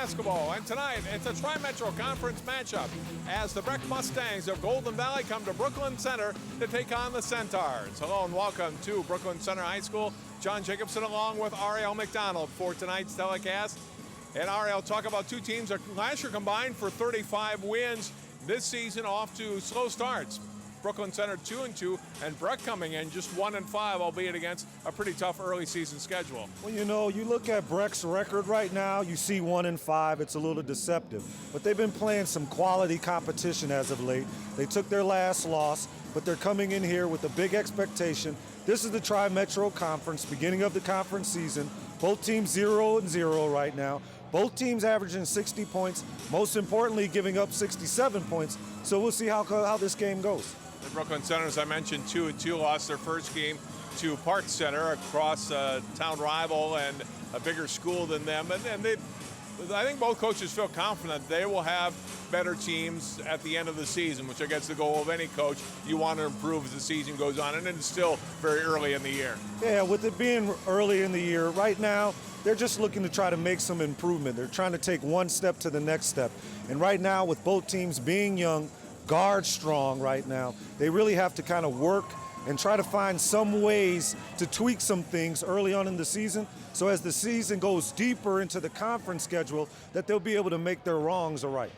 basketball, and tonight it's a Tri-Metro Conference matchup as the Breck Mustangs of Golden Valley come to Brooklyn Center to take on the Centaurs. Hello and welcome to Brooklyn Center High School. John Jacobson along with Ariel McDonald for tonight's telecast. And Ariel, talk about two teams that last year combined for 35 wins. This season off to slow starts. Brooklyn Center 2-2, and Breck coming in just 1-5, albeit against a pretty tough early season schedule. Well, you know, you look at Breck's record right now, you see 1-5, it's a little deceptive. But they've been playing some quality competition as of late. They took their last loss, but they're coming in here with a big expectation. This is the Tri-Metro Conference, beginning of the conference season. Both teams 0-0 right now. Both teams averaging 60 points, most importantly giving up 67 points. So we'll see how this game goes. The Brooklyn Center, as I mentioned, 2-2, lost their first game to Park Center, across a town rival and a bigger school than them. And I think both coaches feel confident they will have better teams at the end of the season, which I guess the goal of any coach. You want to improve as the season goes on, and it's still very early in the year. Yeah, with it being early in the year, right now, they're just looking to try to make some improvement. They're trying to take one step to the next step. And right now, with both teams being young, guard strong right now, they really have to kind of work and try to find some ways to tweak some things early on in the season, so as the season goes deeper into the conference schedule, that they'll be able to make their wrongs all right.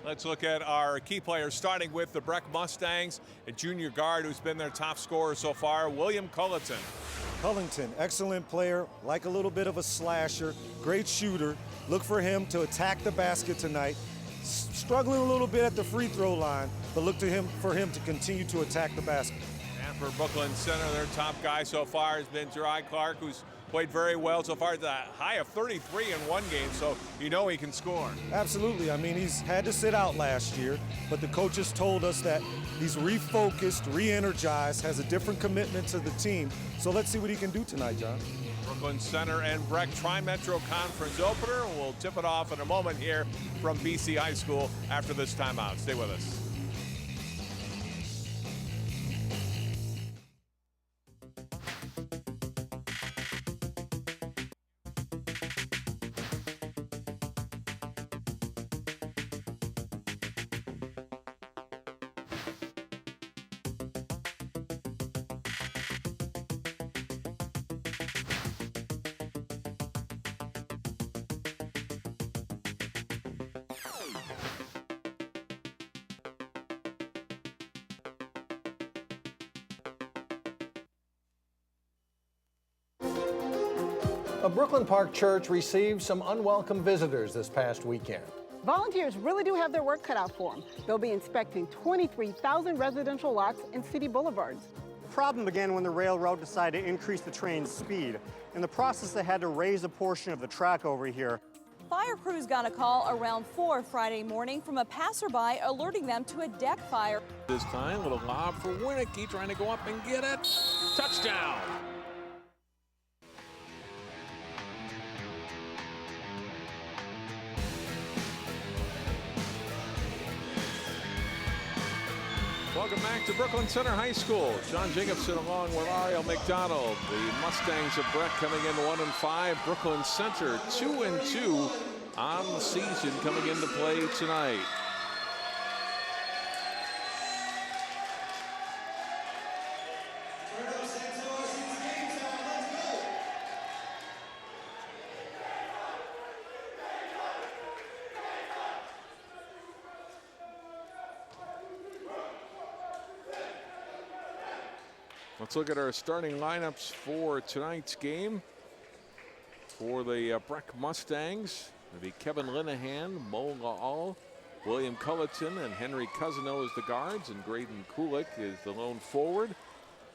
Let's look at our key players, starting with the Breck Mustangs, a junior guard who's been their top scorer so far, William Cullington. Cullington, excellent player, like a little bit of a slasher, great shooter. Look for him to attack the basket tonight. Struggling a little bit at the free throw line, but look to him for him to continue to attack the basket. And for Brooklyn Center, their top guy so far has been Jerry Clark, who's played very well so far. It's a high of 33 in one game, so you know he can score. Absolutely. I mean, he's had to sit out last year, but the coaches told us that he's refocused, re-energized, has a different commitment to the team. So let's see what he can do tonight, John. Brooklyn Center and Breck Tri-Metro Conference opener. We'll tip it off in a moment here from BC High School after this timeout. Stay with us. A Brooklyn Park church received some unwelcome visitors this past weekend. Volunteers really do have their work cut out for them. They'll be inspecting 23,000 residential lots and city boulevards. The problem began when the railroad decided to increase the train's speed. In the process, they had to raise a portion of the track over here. Fire crews got a call around 4 Friday morning from a passerby alerting them to a deck fire. This time, little lob for Winnicky, trying to go up and get it. Touchdown! Welcome back to Brooklyn Center High School. John Jacobson along with Ariel McDonald. The Mustangs of Breck coming in 1-5. Brooklyn Center 2-2 on the season coming into play tonight. Let's look at our starting lineups for tonight's game. For the Breck Mustangs, it'll be Kevin Linehan, Mo Laal, William Cullington, and Henry Cousino as the guards, and Graydon Kulik is the lone forward.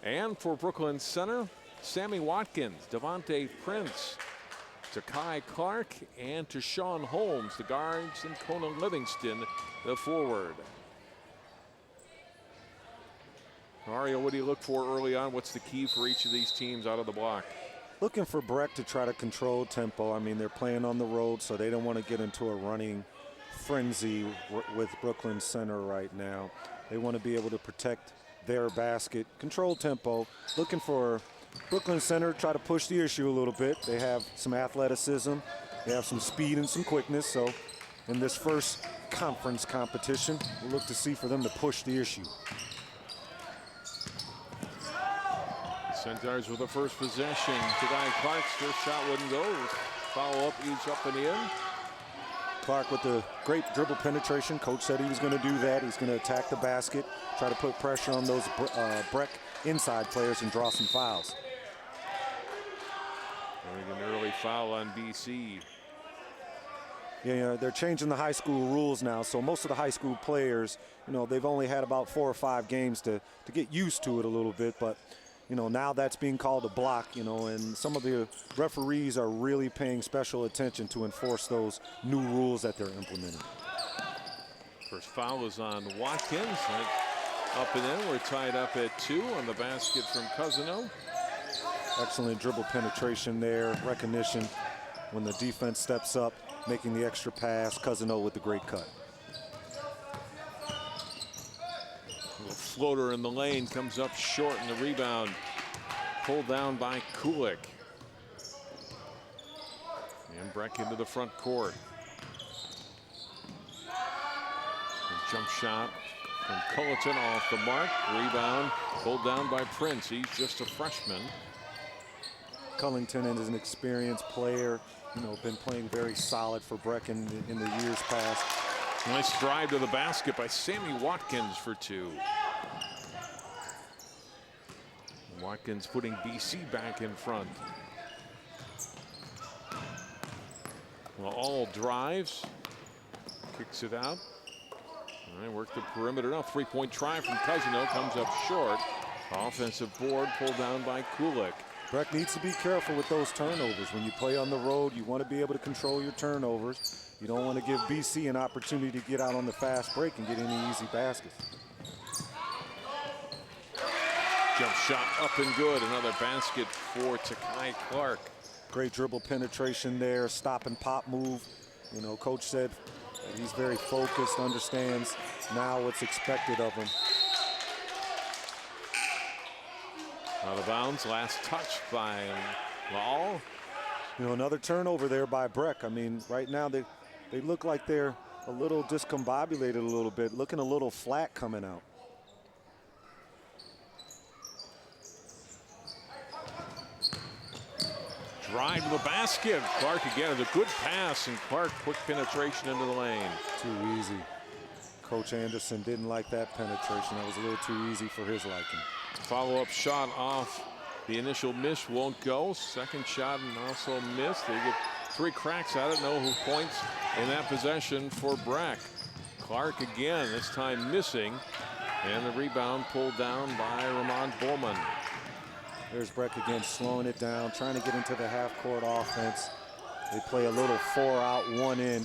And for Brooklyn Center, Sammy Watkins, Devontae Prince, Takai Clark, and Tashawn Holmes, the guards, and Conan Livingston, the forward. Mario, what do you look for early on? What's the key for each of these teams out of the block? Looking for Breck to try to control tempo. I mean, they're playing on the road, so they don't want to get into a running frenzy with Brooklyn Center right now. They want to be able to protect their basket, control tempo. Looking for Brooklyn Center, try to push the issue a little bit. They have some athleticism. They have some speed and some quickness, so in this first conference competition, we'll look to see for them to push the issue. Centaurs with the first possession. Kadai Clark's first shot wouldn't go. Follow up, each up and in. Clark with the great dribble penetration. Coach said he was going to do that. He's going to attack the basket, try to put pressure on those Breck inside players and draw some fouls. An early foul on BC. Yeah, they're changing the high school rules now, so most of the high school players, they've only had about 4 or 5 games to get used to it a little bit, but now that's being called a block, and some of the referees are really paying special attention to enforce those new rules that they're implementing. First foul is on Watkins. Up and in, we're tied up at 2 on the basket from Cousino. Excellent dribble penetration there, recognition when the defense steps up, making the extra pass. Cousino with the great cut. Floater in the lane comes up short, and the rebound pulled down by Kulik. And Breck into the front court. A jump shot from Culleton off the mark. Rebound pulled down by Prince. He's just a freshman. Cullington is an experienced player, been playing very solid for Breck in the years past. Nice drive to the basket by Sammy Watkins for 2. Watkins putting BC back in front. Well, all drives, kicks it out. All right, work the perimeter now. 3-point try from Cousino comes up short. Offensive board pulled down by Kulik. Breck needs to be careful with those turnovers. When you play on the road, you want to be able to control your turnovers. You don't want to give BC an opportunity to get out on the fast break and get any easy baskets. Jump shot up and good. Another basket for Takai Clark. Great dribble penetration there. Stop and pop move. Coach said he's very focused, understands now what's expected of him. Out of bounds. Last touch by Lahl. Another turnover there by Breck. I mean, right now they look like they're a little discombobulated a little bit, looking a little flat coming out. Drive to the basket. Clark again is a good pass, and Clark quick penetration into the lane. Too easy. Coach Anderson didn't like that penetration. That was a little too easy for his liking. Follow-up shot off the initial miss won't go. Second shot and also missed. They get 3 cracks at it. No points in that possession for Breck. Clark again, this time missing, and the rebound pulled down by Ramon Bowman. There's Breck again, slowing it down, trying to get into the half-court offense. They play a little 4-out, 1-in,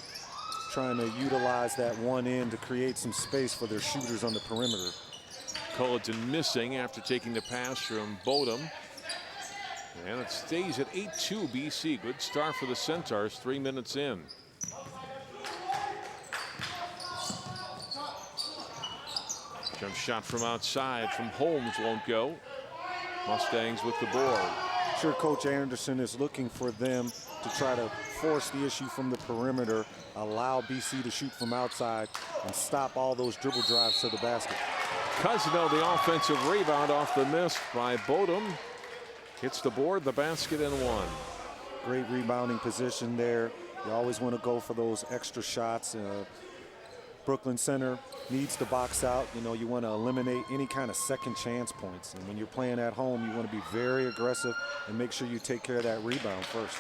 trying to utilize that 1-in to create some space for their shooters on the perimeter. Culleton missing after taking the pass from Bodum. And it stays at 8-2 BC. Good start for the Centaurs, 3 minutes in. Jump shot from outside from Holmes won't go. Mustangs with the board. Sure, Coach Anderson is looking for them to try to force the issue from the perimeter, allow BC to shoot from outside, and stop all those dribble drives to the basket. Cousino, the offensive rebound off the miss by Bodum. Hits the board, the basket, and 1. Great rebounding position there. You always want to go for those extra shots. Brooklyn Center needs to box out. You want to eliminate any kind of second chance points. And when you're playing at home, you want to be very aggressive and make sure you take care of that rebound first.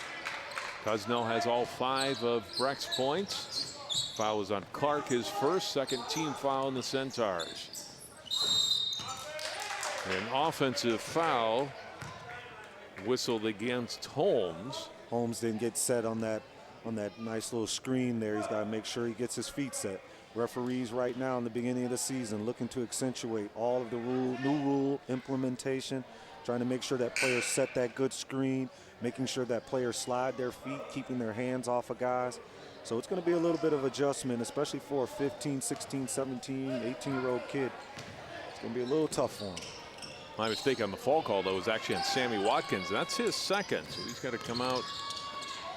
Cousino has all 5 of Breck's points. Foul is on Clark, his first, second team foul in the Centaurs. An offensive foul whistled against Holmes. Holmes didn't get set on that nice little screen there. He's got to make sure he gets his feet set. Referees right now in the beginning of the season looking to accentuate all of the new rule implementation, trying to make sure that players set that good screen, making sure that players slide their feet, keeping their hands off of guys. So it's going to be a little bit of adjustment, especially for a 15, 16, 17, 18-year-old kid. It's going to be a little tough for him. My mistake on the fall call, though, was actually on Sammy Watkins. That's his second, so he's got to come out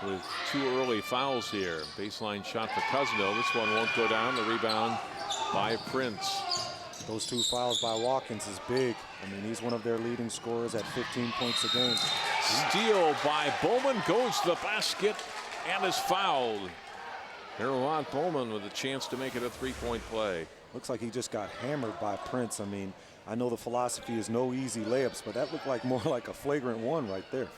with 2 early fouls here. Baseline shot for Cousino. This one won't go down. The rebound by Prince. Those 2 fouls by Watkins is big. I mean, he's one of their leading scorers at 15 points a game. Steal by Bowman, goes to the basket and is fouled. Aaron Bowman with a chance to make it a 3-point play. Looks like he just got hammered by Prince. I mean, I know the philosophy is no easy layups, but that looked like more like a flagrant one right there.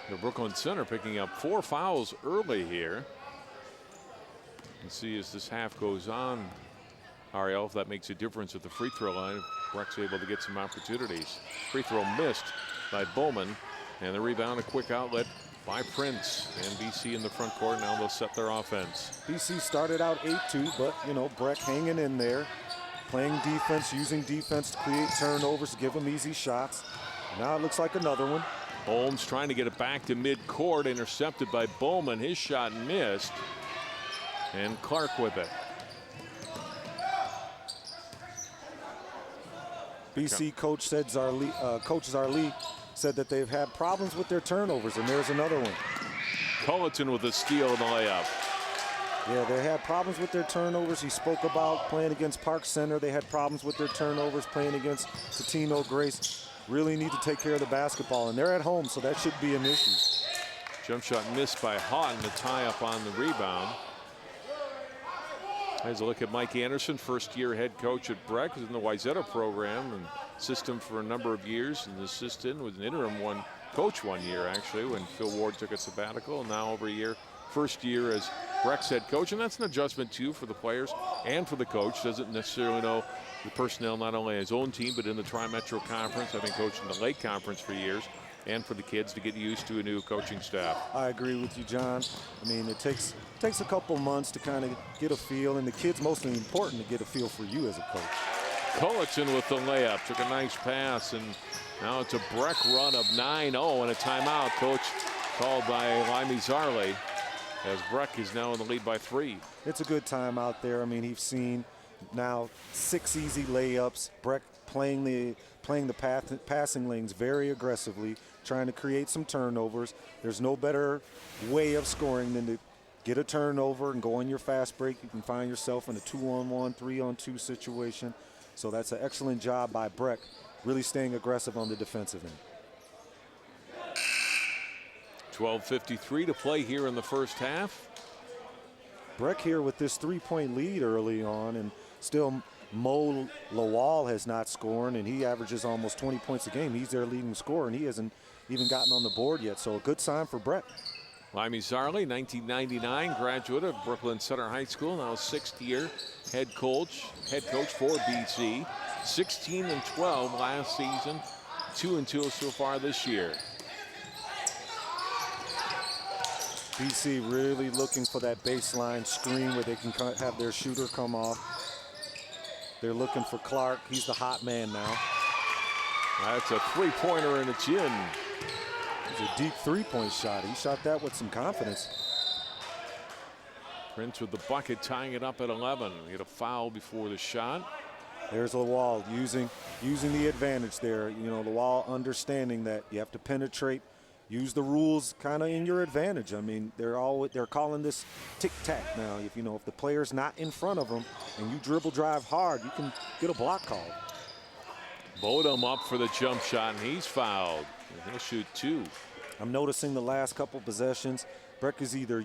The Brooklyn Center picking up 4 fouls early here. And see as this half goes on, Ariel, if that makes a difference at the free throw line. Breck's able to get some opportunities. Free throw missed by Bowman, and the rebound, a quick outlet by Prince. And BC in the front court. Now they'll set their offense. BC started out 8-2, but you know, Breck hanging in there, playing defense, using defense to create turnovers, to give them easy shots. Now it looks like another one. Holmes trying to get it back to midcourt, intercepted by Bowman. His shot missed. And Clark with it. BC coach said Coach Zarlee said that they've had problems with their turnovers, and there's another one. Culleton with a steal and the layup. Yeah, they had problems with their turnovers. He spoke about playing against Park Center. They had problems with their turnovers playing against Totino Grace. Really need to take care of the basketball, and they're at home, so that should be an issue. Jump shot missed by Houghton, the tie up on the rebound. Here's a look at Mike Anderson, first-year head coach at Breck, who's in the Wayzata program and system for a number of years, and assistant with an interim coach 1 year actually when Phil Ward took a sabbatical, and now over a year, first year as Breck's head coach, and that's an adjustment too for the players and for the coach. Doesn't necessarily know the personnel not only his own team but in the Tri-Metro Conference, having coached in the Lake Conference for years, and for the kids to get used to a new coaching staff. I agree with you, John. I mean, it takes a couple months to kind of get a feel, and the kids mostly important to get a feel for you as a coach. Culleton with the layup, took a nice pass, and now it's a Breck run of 9-0 and a timeout. Coach called by Limey Zarley as Breck is now in the lead by 3. It's a good time out there. I mean, he's seen now 6 easy layups. Breck playing the passing lanes very aggressively, trying to create some turnovers. There's no better way of scoring than to get a turnover and go on your fast break. You can find yourself in a 2-on-1, 3-on-2 situation. So that's an excellent job by Breck, really staying aggressive on the defensive end. 12:53 to play here in the first half. Breck here with this 3-point lead early on, and still Mo Lawal has not scored, and he averages almost 20 points a game. He's their leading scorer, and he hasn't even gotten on the board yet, so a good sign for Breck. Limey Zarley, 1999 graduate of Brooklyn Center High School, now 6th year head coach for BC. 16-12 last season, 2-2 so far this year. BC really looking for that baseline screen where they can have their shooter come off. They're looking for Clark. He's the hot man now. That's a 3-pointer and it's in. It's a deep 3-point shot. He shot that with some confidence. Prince with the bucket, tying it up at 11. He had a foul before the shot. There's Lawal using the advantage there. You know, Lawal understanding that you have to penetrate, use the rules kind of in your advantage. I mean, they're calling this tic-tac now. If the player's not in front of them and you dribble drive hard, you can get a block call. Bodum up for the jump shot, and he's fouled. And he'll shoot 2. I'm noticing the last couple possessions, Breck is either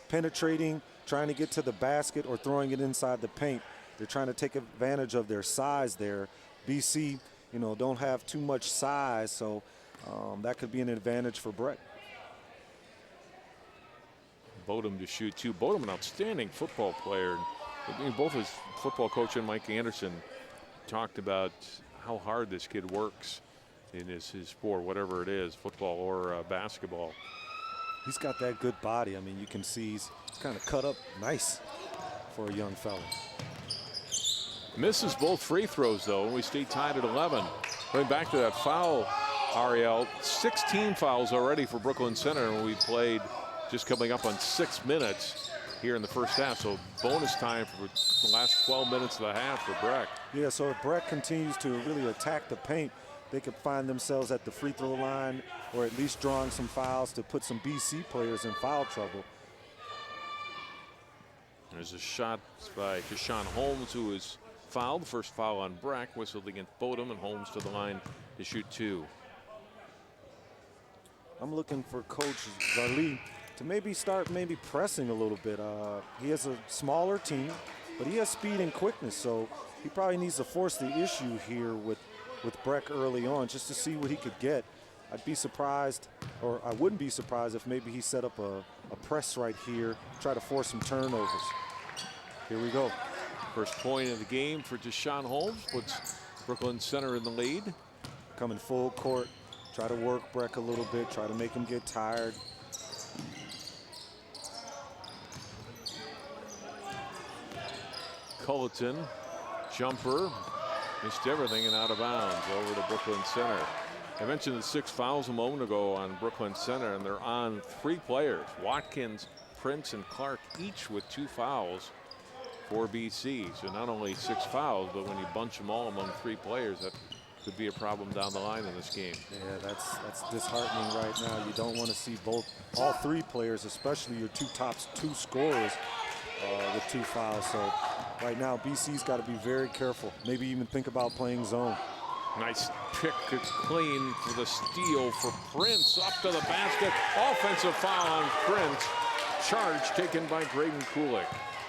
penetrating, trying to get to the basket, or throwing it inside the paint. They're trying to take advantage of their size there. BC, don't have too much size, so that could be an advantage for Breck. Bodum to shoot 2. Bodum, an outstanding football player. Both his football coach and Mike Anderson talked about how hard this kid works in his sport, whatever it is, football or basketball. He's got that good body. I mean, you can see he's kind of cut up nice for a young fella. Misses both free throws, though, and we stay tied at 11. Going back to that foul, Ariel, 16 fouls already for Brooklyn Center, and we played just coming up on 6 minutes here in the first half. So bonus time for the last 12 minutes of the half for Breck. Yeah, so if Breck continues to really attack the paint, they could find themselves at the free throw line or at least drawing some fouls to put some BC players in foul trouble. There's a shot by Deshaun Holmes, who is fouled. First foul on Breck, whistled against Bodum, and Holmes to the line to shoot 2. I'm looking for Coach Zarli to maybe start pressing a little bit. He has a smaller team, but he has speed and quickness, so he probably needs to force the issue here with Breck early on just to see what he could get. I'd be surprised, or I wouldn't be surprised if maybe he set up a press right here, try to force some turnovers. Here we go. First point of the game for Deshaun Holmes puts Brooklyn Center in the lead. Coming full court, try to work Breck a little bit, try to make him get tired. Culleton, jumper, missed everything and out of bounds over to Brooklyn Center. I mentioned the 6 fouls a moment ago on Brooklyn Center, and they're on 3 players. Watkins, Prince, and Clark, each with 2 fouls for BC. So not only 6 fouls, but when you bunch them all among 3 players, that could be a problem down the line in this game. Yeah, that's disheartening right now. You don't want to see all 3 players, especially your 2 scorers, with 2 fouls. So right now, BC's got to be very careful. Maybe even think about playing zone. Nice pick clean for the steal for Prince. Up to the basket. Offensive foul on Prince. Charge taken by Graydon Kulik.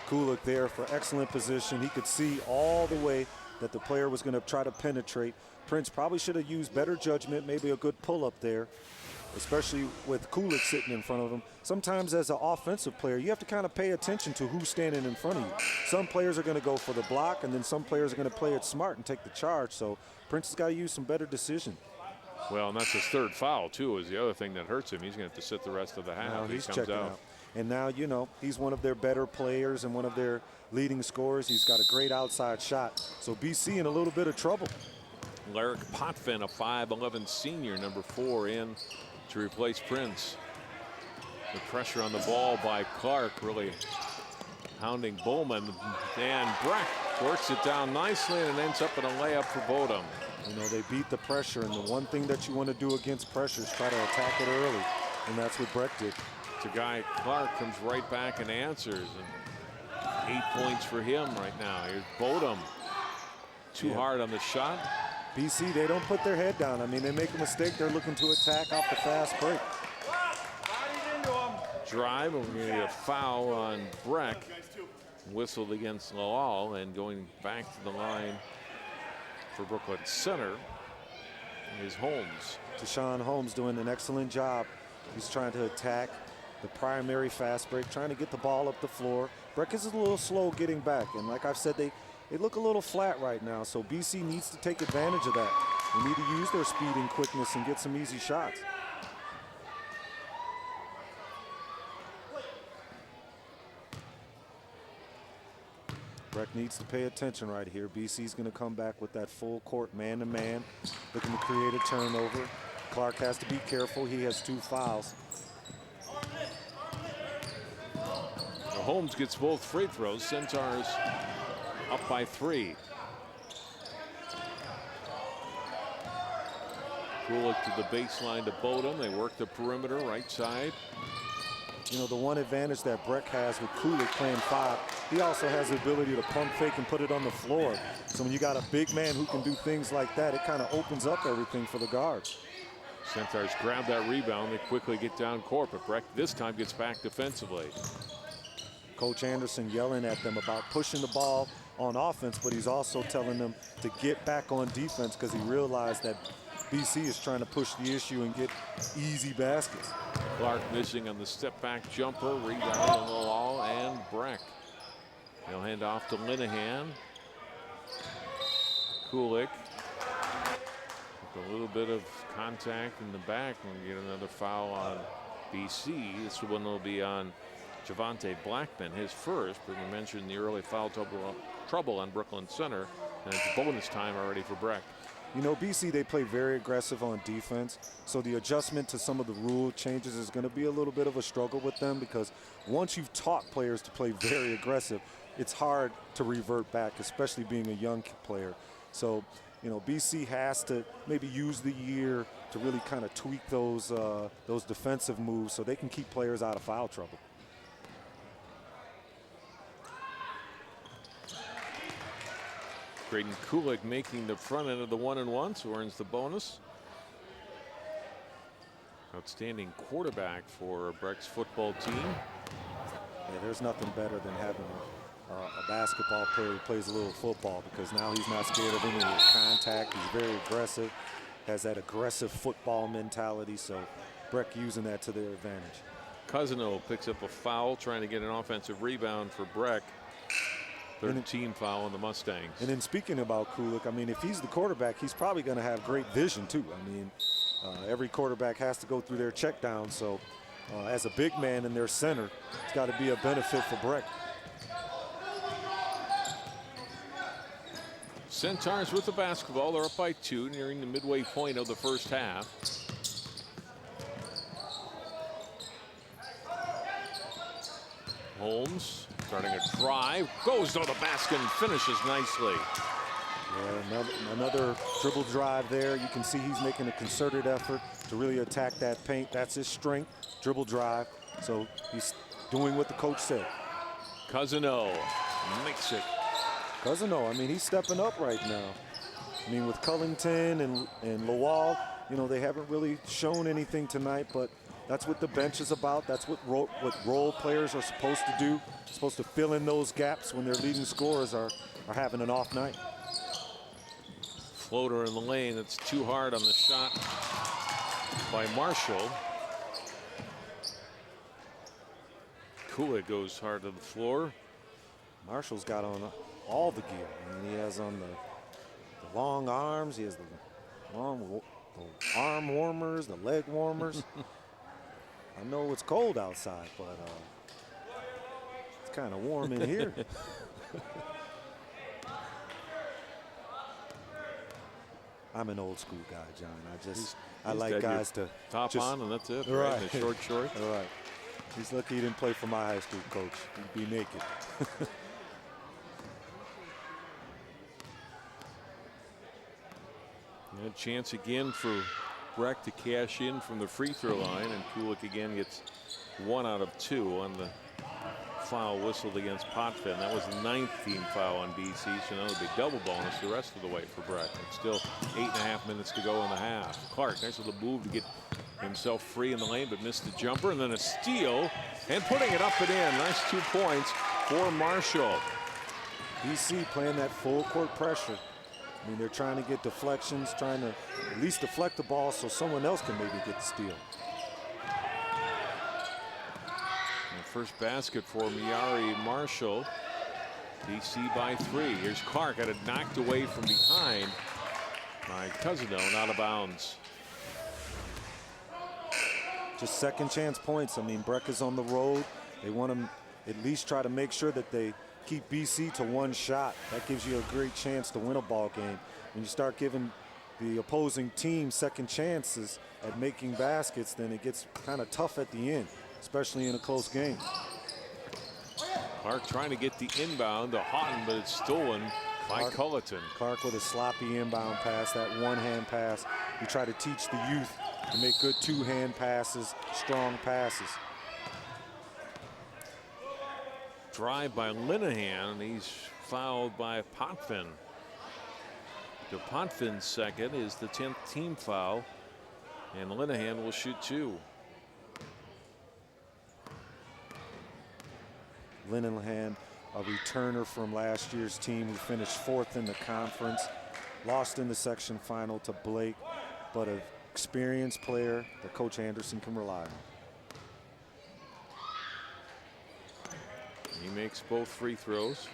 Kulik there for excellent position. He could see all the way that the player was going to try to penetrate. Prince probably should have used better judgment, maybe a good pull-up there, especially with Kulik sitting in front of him. Sometimes as an offensive player, you have to kind of pay attention to who's standing in front of you. Some players are going to go for the block, and then some players are going to play it smart and take the charge. So Prince has got to use some better decision. Well, and that's his 3rd foul, too, is the other thing that hurts him. He's going to have to sit the rest of the half. Now he's comes checking out. And now, you know, he's one of their better players and one of their leading scorers. He's got a great outside shot. So BC in a little bit of trouble. Larrick Potvin, a 5'11 senior, number 4 in to replace Prince. The pressure on the ball by Clark really hounding Bowman. And Breck works it down nicely and ends up in a layup for Bodum. You know, they beat the pressure, and the one thing that you want to do against pressure is try to attack it early. And that's what Breck did. It's a guy, Clark, comes right back and answers. And 8 points for him right now. Here's Bodum. Too hard on the shot. BC, they don't put their head down. I mean, they make a mistake. They're looking to attack off the fast break. Drive, and we're going to get a foul on Breck. Whistled against Lawal, and going back to the line for Brooklyn Center is Holmes. Deshaun Holmes doing an excellent job. He's trying to attack the primary fast break, trying to get the ball up the floor. Breck is a little slow getting back, and like I've said, they look a little flat right now, so BC needs to take advantage of that. They need to use their speed and quickness and get some easy shots. Breck needs to pay attention right here. BC's going to come back with that full court man-to-man, looking to create a turnover. Clark has to be careful. He has 2 fouls. Holmes gets both free throws. Centaurs up by 3. Kulik to the baseline to Bodum. They work the perimeter right side. You know, the one advantage that Breck has with Kulik playing 5, he also has the ability to pump fake and put it on the floor. So when you got a big man who can do things like that, it kind of opens up everything for the guards. Centaurs grab that rebound. They quickly get down court, but Breck this time gets back defensively. Coach Anderson yelling at them about pushing the ball on offense, but he's also telling them to get back on defense because he realized that BC is trying to push the issue and get easy baskets. Clark missing on the step back jumper, rebound on the wall, and Breck. They'll hand off to Linehan. Kulik. A little bit of contact in the back, and we get another foul on BC. This one will be on Javante Blackman, his first, but we mentioned the early foul trouble on Brooklyn Center, and it's bonus time already for Breck. You know, BC, they play very aggressive on defense, so the adjustment to some of the rule changes is going to be a little bit of a struggle with them because once you've taught players to play very aggressive, it's hard to revert back, especially being a young player. So you know, BC has to maybe use the year to really kind of tweak those defensive moves so they can keep players out of foul trouble. Braden Kulik making the front end of the 1-and-1, so earns the bonus. Outstanding quarterback for Breck's football team. Yeah, there's nothing better than having a basketball player who plays a little football, because now he's not scared of any contact. He's very aggressive, has that aggressive football mentality, so Breck using that to their advantage. Cousino picks up a foul, trying to get an offensive rebound for Breck. Third team foul on the Mustangs. And then speaking about Kulik, I mean, if he's the quarterback, he's probably going to have great vision too. I mean, every quarterback has to go through their check down, so as a big man in their center, it's got to be a benefit for Breck. Centaurs with the basketball. They're up by 2, nearing the midway point of the first half. Holmes starting a drive, goes to the basket and finishes nicely. Yeah, another dribble drive there. You can see he's making a concerted effort to really attack that paint. That's his strength, dribble drive. So he's doing what the coach said. Cousino makes it. Cousino, I mean, he's stepping up right now. I mean, with Cullington and Lowell, you know, they haven't really shown anything tonight, but that's what the bench is about. That's what role players are supposed to do. Supposed to fill in those gaps when their leading scorers are having an off night. Floater in the lane. That's too hard on the shot by Marshall. Kulik goes hard to the floor. Marshall's got on all the gear. I mean, he has on the long arms. He has the long arm warmers, the leg warmers. I know it's cold outside, but it's kind of warm in here. I'm an old school guy, John. I like guys to top on and that's it. Right. And the short shorts. All right. He's lucky he didn't play for my high school coach. He'd be naked. And a chance again for Breck to cash in from the free throw line, and Kulik again gets 1 out of 2 on the foul whistled against Potvin. That was the 9th team foul on BC, so now it'll be double bonus the rest of the way for Breck. It's still 8.5 minutes to go in the half. Clark, nice little move to get himself free in the lane, but missed the jumper, and then a steal, and putting it up and in. Nice 2 points for Marshall. BC playing that full court pressure. I mean, they're trying to get deflections, trying to at least deflect the ball so someone else can maybe get the steal. And first basket for Miari Marshall. DC by 3. Here's Clark, got it knocked away from behind by Cousino, and out of bounds. Just second chance points. I mean, Breck is on the road. They want to at least try to make sure that they keep BC to 1 shot. That gives you a great chance to win a ball game. When you start giving the opposing team second chances at making baskets, then it gets kind of tough at the end, especially in a close game. Clark trying to get the inbound to Houghton, but it's stolen by Culleton. Clark with a sloppy inbound pass, that one-hand pass. You try to teach the youth to make good 2-hand passes, strong passes. Drive by Linehan, and he's fouled by Potvin. To Potvin's second is the 10th team foul, and Linehan will shoot 2. Linehan, a returner from last year's team who finished 4th in the conference, lost in the section final to Blake, but an experienced player that Coach Anderson can rely on. He makes both free throws.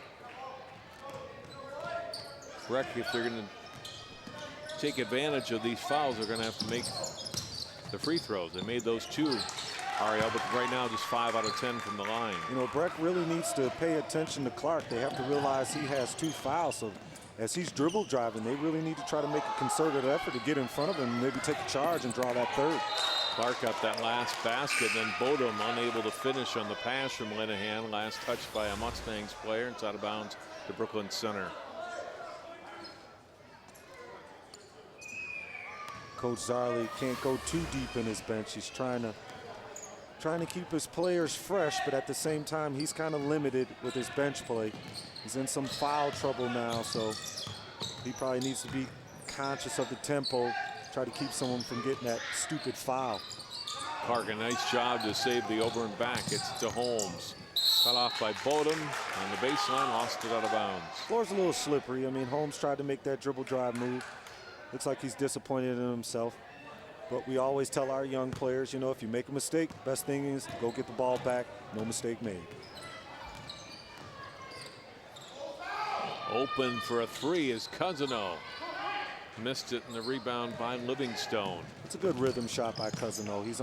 Breck, if they're going to take advantage of these fouls, they're going to have to make the free throws. They made those 2, Ariel, but right now just 5 out of 10 from the line. You know, Breck really needs to pay attention to Clark. They have to realize he has 2 fouls, so as he's dribble driving, they really need to try to make a concerted effort to get in front of him and maybe take a charge and draw that 3rd. Clark got that last basket, then Bodum unable to finish on the pass from Linehan. Last touch by a Mustangs player. It's out of bounds to Brooklyn Center. Coach Zarley can't go too deep in his bench. He's trying to keep his players fresh, but at the same time, he's kind of limited with his bench play. He's in some foul trouble now, so he probably needs to be conscious of the tempo, try to keep someone from getting that stupid foul. Clark, a nice job to save the over and back. It's to Holmes. Cut off by Bodum on the baseline, lost it out of bounds. Floor's a little slippery. I mean, Holmes tried to make that dribble drive move. Looks like he's disappointed in himself. But we always tell our young players, you know, if you make a mistake, best thing is go get the ball back. No mistake made. Open for a three is Cousino. Missed it in the rebound by Livingstone. It's a good rhythm shot by Cousino. He's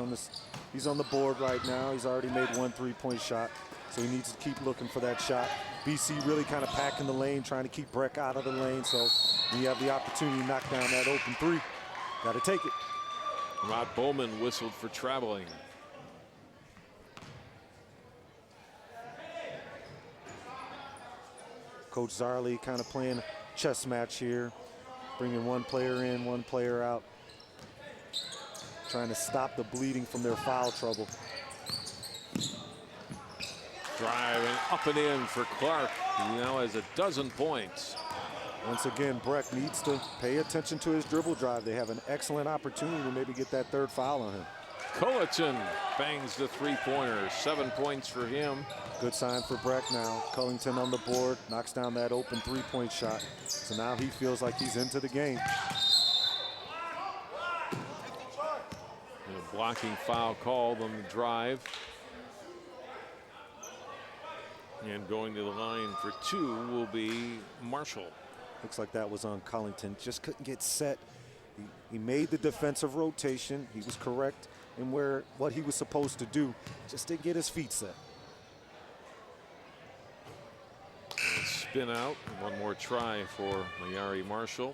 on the board right now. He's already made one three-point shot, so he needs to keep looking for that shot. BC really kind of packing the lane, trying to keep Breck out of the lane. So when you have the opportunity to knock down that open three, got to take it. Rod Bowman whistled for traveling. Coach Zarley kind of playing a chess match here, bringing one player in, one player out, trying to stop the bleeding from their foul trouble. Driving up and in for Clark. He now has 12 points. Once again, Breck needs to pay attention to his dribble drive. They have an excellent opportunity to maybe get that third foul on him. Culleton bangs the three-pointer. 7 points for him. Good sign for Breck now. Cullington on the board, knocks down that open three-point shot. So now he feels like he's into the game. And a blocking foul called on the drive. And going to the line for two will be Marshall. Looks like that was on Cullington. Just couldn't get set. He made the defensive rotation. He was correct in what he was supposed to do. Just didn't get his feet set. And spin out. One more try for Mayari Marshall.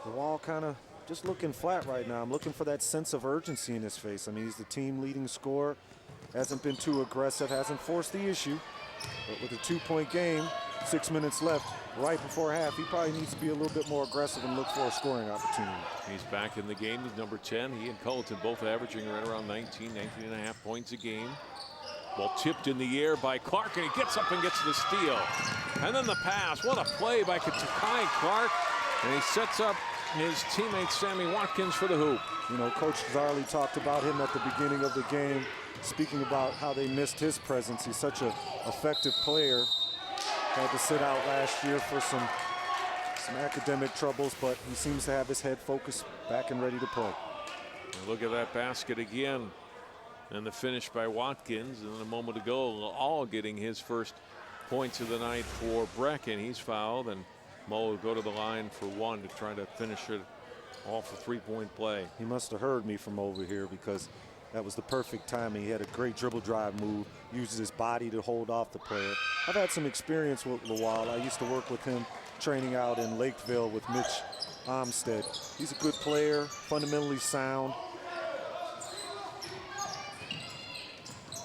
The wall kind of just looking flat right now. I'm looking for that sense of urgency in his face. I mean, he's the team leading scorer. Hasn't been too aggressive, hasn't forced the issue. But with a 2-point game, 6 minutes left, right before half, he probably needs to be a little bit more aggressive and look for a scoring opportunity. He's back in the game. He's number 10. He and Culleton both averaging right around 19 and a half points a game. Ball tipped in the air by Clark, and he gets up and gets the steal. And then the pass. What a play by Kai Clark. And he sets up his teammate Sammy Watkins for the hoop. You know, Coach Zarley talked about him at the beginning of the game, speaking about how they missed his presence. He's such an effective player. Had to sit out last year for some academic troubles, but he seems to have his head focused back and ready to play. And look at that basket again. And the finish by Watkins. And then a moment ago, all getting his first points of the night for Breck, and he's fouled. And Mo will go to the line for one to try to finish it off a three-point play. He must have heard me from over here, because that was the perfect timing. He had a great dribble drive move, uses his body to hold off the player. I've had some experience with Lawal. I used to work with him training out in Lakeville with Mitch Armstead. He's a good player, fundamentally sound.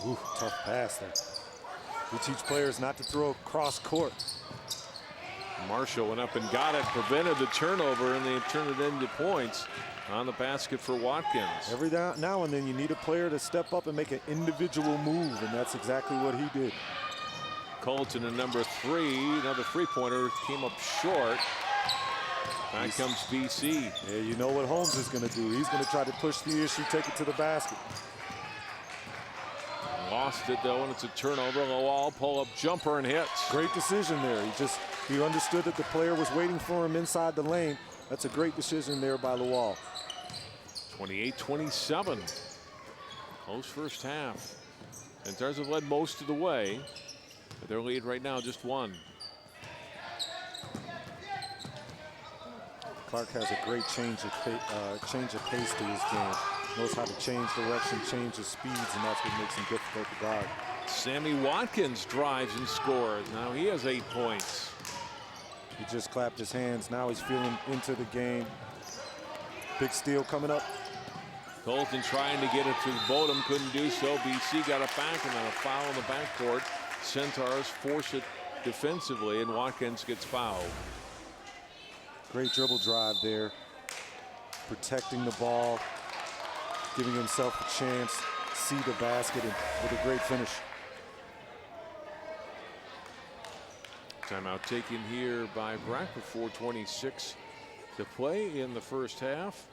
Ooh, tough pass there. We teach players not to throw cross court. Marshall went up and got it, prevented the turnover, and they turned it into points on the basket for Watkins. Every now and then you need a player to step up and make an individual move, and that's exactly what he did. Culleton in number 3, another three-pointer, came up short. Back comes BC. Yeah, you know what Holmes is going to do. He's going to try to push the issue, take it to the basket. Lost it though, and it's a turnover. Lawal pull-up jumper and hits. Great decision there. He understood that the player was waiting for him inside the lane. That's a great decision there by Lawal. 28-27. Close first half. And Stars have led most of the way, but their lead right now just one. Clark has a great change of pace to his game. Knows how to change direction, change his speeds, and that's what makes him difficult to guard. Sammy Watkins drives and scores. Now he has 8 points. He just clapped his hands. Now he's feeling into the game. Big steal coming up. Colton trying to get it to Bodum, couldn't do so. BC got it back, and then a foul in the backcourt. Centaurs force it defensively, and Watkins gets fouled. Great dribble drive there, protecting the ball, giving himself a chance, see the basket, and with a great finish. Timeout taken here by Breck with 4:26 to play in the first half.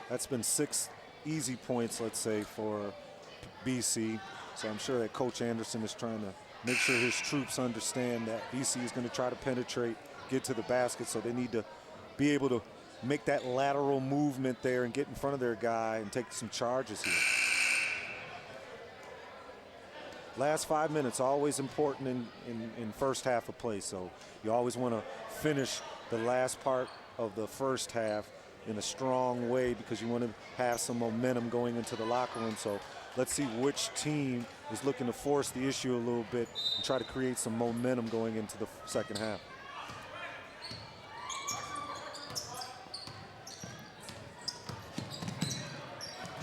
That's been 6 easy points, let's say, for BC. So I'm sure that Coach Anderson is trying to make sure his troops understand that BC is going to try to penetrate, get to the basket, so they need to be able to make that lateral movement there and get in front of their guy and take some charges here. Last 5 minutes, always important in first half of play, so you always want to finish the last part of the first half in a strong way because you want to have some momentum going into the locker room. So let's see which team is looking to force the issue a little bit and try to create some momentum going into the second half.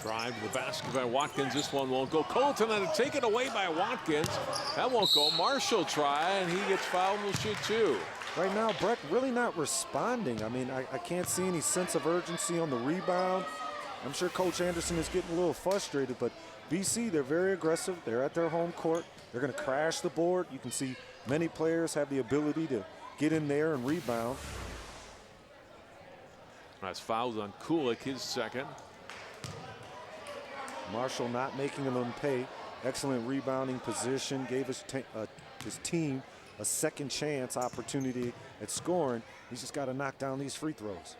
Drive to the basket by Watkins. This one won't go. Colton had to take it away by Watkins. That won't go. Marshall try, and he gets fouled and will shoot 2. Right now, Breck really not responding. I mean, I can't see any sense of urgency on the rebound. I'm sure Coach Anderson is getting a little frustrated, but BC, they're very aggressive. They're at their home court. They're going to crash the board. You can see many players have the ability to get in there and rebound. That's fouls on Kulik, his second. Marshall not making them pay. Excellent rebounding position. Gave his team a second chance opportunity at scoring. He's just got to knock down these free throws.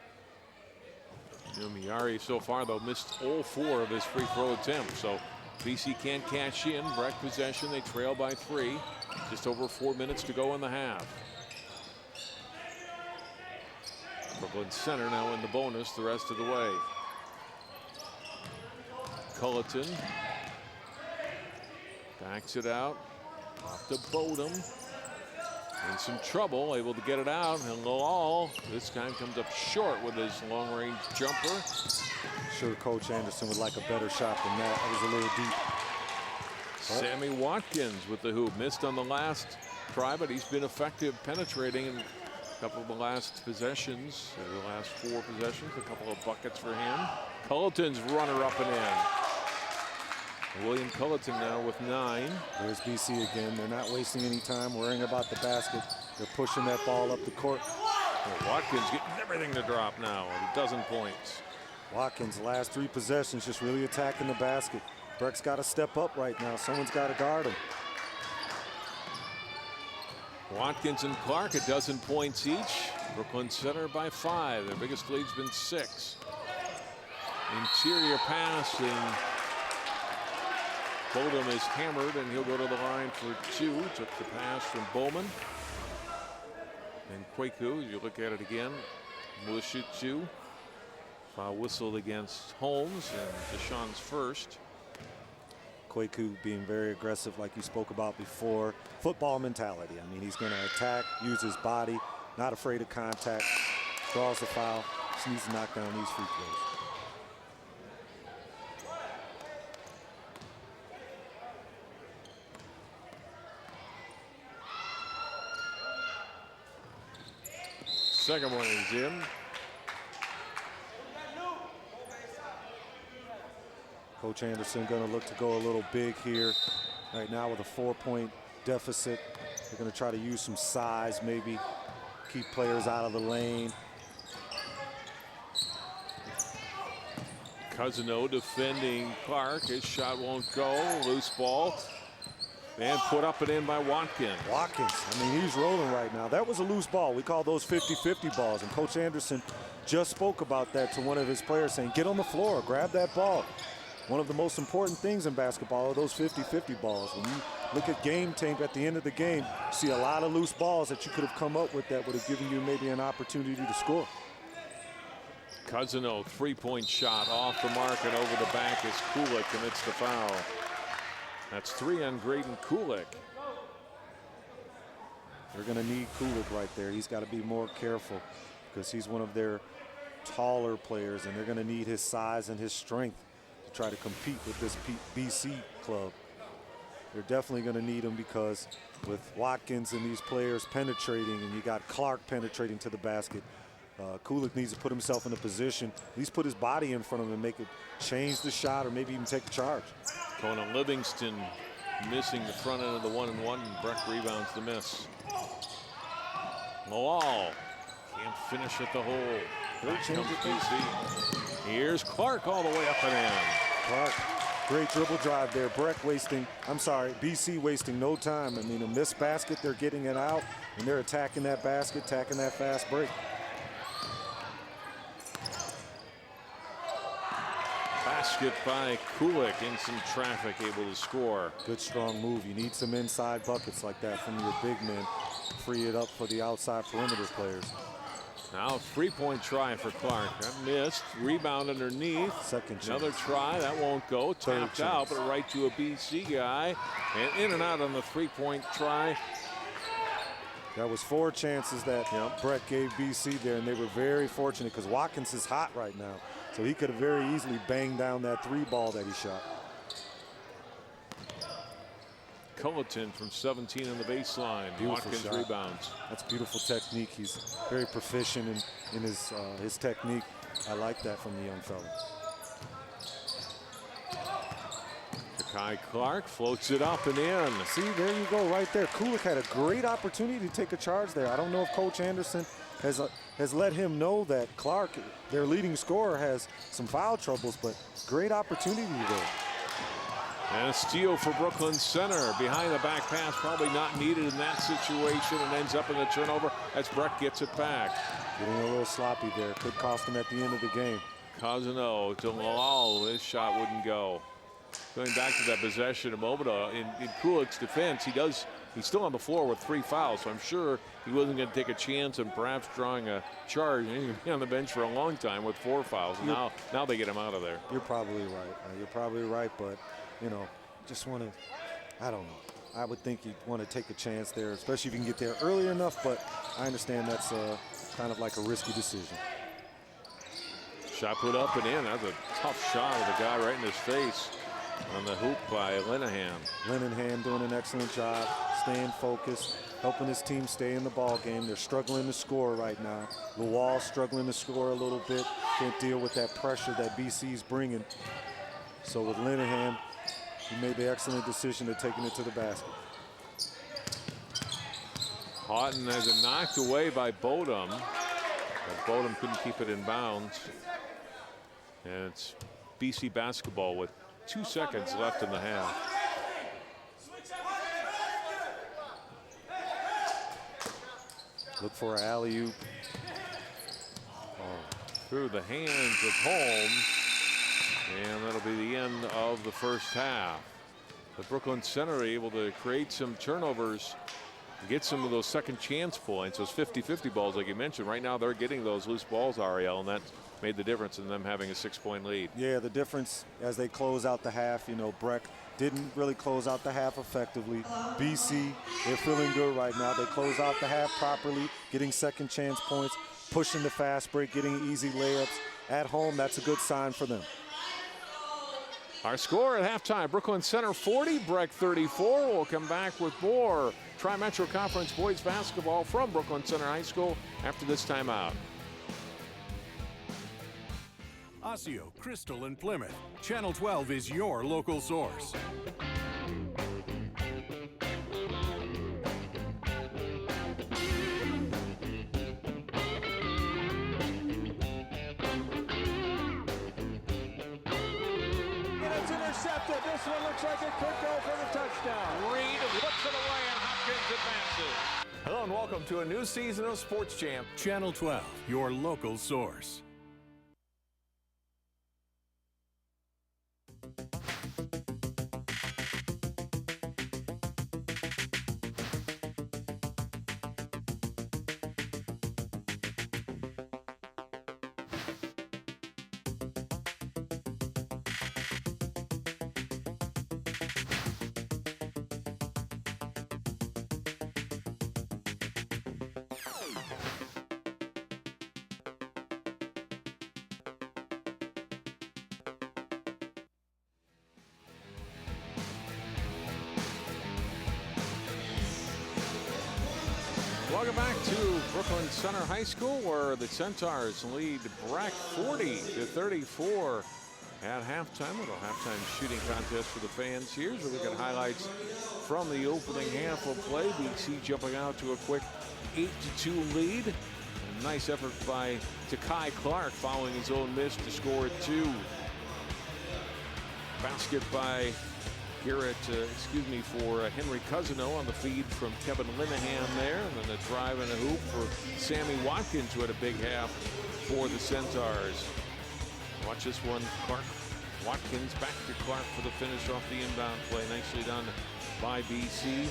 Miari so far, though, missed all 4 of his free throw attempts. So BC can't cash in. Breck possession. They trail by 3. Just over 4 minutes to go in the half. Brooklyn Center now in the bonus the rest of the way. Culleton backs it out. Off to Bodum. In some trouble, able to get it out. And Lal this time comes up short with his long-range jumper. Sure, Coach Anderson would like a better shot than that. That was a little deep. Sammy Watkins with the hoop. Missed on the last try, but he's been effective penetrating in a couple of the last possessions. The last 4 possessions, a couple of buckets for him. Culleton's runner up and in. William Culleton now with 9. There's BC again. They're not wasting any time worrying about the basket. They're pushing that ball up the court. Well, Watkins getting everything to drop now. A dozen points. Watkins, last 3 possessions, just really attacking the basket. Breck's got to step up right now. Someone's got to guard him. Watkins and Clark, a dozen points each. Brooklyn Center by 5. Their biggest lead's been 6. Interior pass, and Bodum is hammered, and he'll go to the line for 2. Took the pass from Bowman. And Kwaku, as you look at it again, will shoot 2. Foul whistled against Holmes, and Deshaun's first. Kwaku being very aggressive like you spoke about before. Football mentality. I mean, he's going to attack, use his body, not afraid of contact, draws the foul, just needs to knock down these free throws. Second one is in. Coach Anderson going to look to go a little big here. Right now with a 4-point deficit. They're going to try to use some size, maybe keep players out of the lane. Cousino defending Clark. His shot won't go. Loose ball. And put up and in by Watkins. Watkins, I mean, he's rolling right now. That was a loose ball. We call those 50-50 balls. And Coach Anderson just spoke about that to one of his players, saying, get on the floor, grab that ball. One of the most important things in basketball are those 50-50 balls. When you look at game tape at the end of the game, you see a lot of loose balls that you could have come up with that would have given you maybe an opportunity to score. Cousino, 3-point shot off the mark and over the back as Kulik commits the foul. That's 3 on Graydon Kulik. They're going to need Kulik right there. He's got to be more careful because he's one of their taller players, and they're going to need his size and his strength to try to compete with this BC club. they're definitely going to need him because with Watkins and these players penetrating, and you got Clark penetrating to the basket, Kulik needs to put himself in a position, at least put his body in front of him and make it change the shot or maybe even take the charge. Kona Livingston missing the front end of the 1-and-1, and Breck rebounds the miss. Malal can't finish at the hole. Back comes BC. Here's Clark all the way up and in. Clark, great dribble drive there. BC wasting no time. I mean, a missed basket, they're getting it out, and they're attacking that basket, attacking that fast break. Basket by Kulik, in some traffic, able to score. Good strong move. You need some inside buckets like that from your big men. Free it up for the outside perimeter players. Now a 3-point try for Clark. That missed. Rebound underneath. Second chance. Another try. That won't go. Tapped out, but right to a BC guy. And in and out on the 3-point try. That was 4 chances that Breck gave BC there, and they were very fortunate because Watkins is hot right now. So he could have very easily banged down that 3 ball that he shot. Culleton from 17 on the baseline. Beautiful Watkins shot. rebounds. That's beautiful technique. He's very proficient in his technique. I like that from the young fella. Kai Clark floats it up and in. See, there you go right there. Kulik had a great opportunity to take a charge there. I don't know if Coach Anderson has let him know that Clark, their leading scorer, has some foul troubles, but great opportunity there. And a steal for Brooklyn Center. Behind the back pass, probably not needed in that situation, and ends up in the turnover as Breck gets it back. Getting a little sloppy there. Could cost him at the end of the game. Cosino to Malal. His shot wouldn't go. Going back to that possession a moment ago, in Kulik's defense, he's still on the floor with 3 fouls, so I'm sure he wasn't going to take a chance and perhaps drawing a charge. He's going to be on the bench for a long time with 4 fouls. Now they get him out of there. You're probably right. You're probably right, but just want to, I don't know. I would think you'd want to take a chance there, especially if you can get there early enough, but I understand that's kind of like a risky decision. Shot put up and in. That's a tough shot of the guy right in his face on the hoop by Linehan. Linehan doing an excellent job, staying focused, helping his team stay in the ball game. They're struggling to score right now. Lawal struggling to score a little bit. Can't deal with that pressure that BC's bringing. So with Linehan, he made the excellent decision of taking it to the basket. Houghton has it knocked away by Bodum. But Bodum couldn't keep it in bounds. And it's BC basketball with 2 seconds left in the half. Look for an alley-oop. Through the hands of Holmes. And that'll be the end of the first half. The Brooklyn Center able to create some turnovers, get some of those second chance points, those 50-50 balls like you mentioned. Right now they're getting those loose balls, Ariel, and that made the difference in them having a 6-point lead. Yeah, the difference as they close out the half, Breck didn't really close out the half effectively. BC, they're feeling good right now. They close out the half properly, getting second chance points, pushing the fast break, getting easy layups. At home, that's a good sign for them. Our score at halftime, Brooklyn Center 40, Breck 34. We'll come back with more Tri-Metro Conference boys basketball from Brooklyn Center High School after this timeout. Osseo, Crystal, and Plymouth. Channel 12 is your local source. This one looks like it could go for the touchdown. Reed puts it away and Hopkins advances. Hello and welcome to a new season of Sports Champ. Channel 12, your local source. Welcome back to Brooklyn Center High School, where the Centaurs lead Breck 40-34 at halftime. A little halftime shooting contest for the fans here. So we got highlights from the opening half of play. BC jumping out to a quick 8-2 lead. A nice effort by Takai Clark following his own miss to score at 2. Basket by Garrett, for Henry Cousino on the feed from Kevin Linehan there. And then a drive and a hoop for Sammy Watkins, who had a big half for the Centaurs. Watch this one. Clark, Watkins back to Clark for the finish off the inbound play. Nicely done by BC.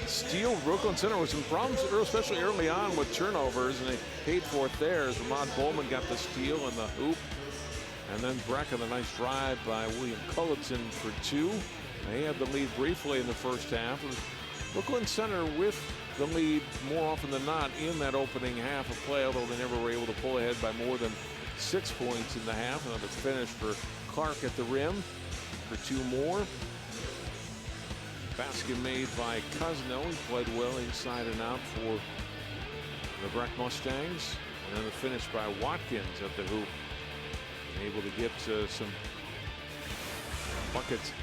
Steele, Brooklyn Center with some problems, especially early on with turnovers, and they paid for it there as Ramon Bowman got the steal and the hoop. And then Breck on a nice drive by William Culleton for 2. They had the lead briefly in the first half. Brooklyn Center with the lead more often than not in that opening half of play, although they never were able to pull ahead by more than 6 points in the half. Another finish for Clark at the rim for 2 more. Basket made by Cousino. He played well inside and out for the Breck Mustangs. And then the finish by Watkins at the hoop. Able to get some buckets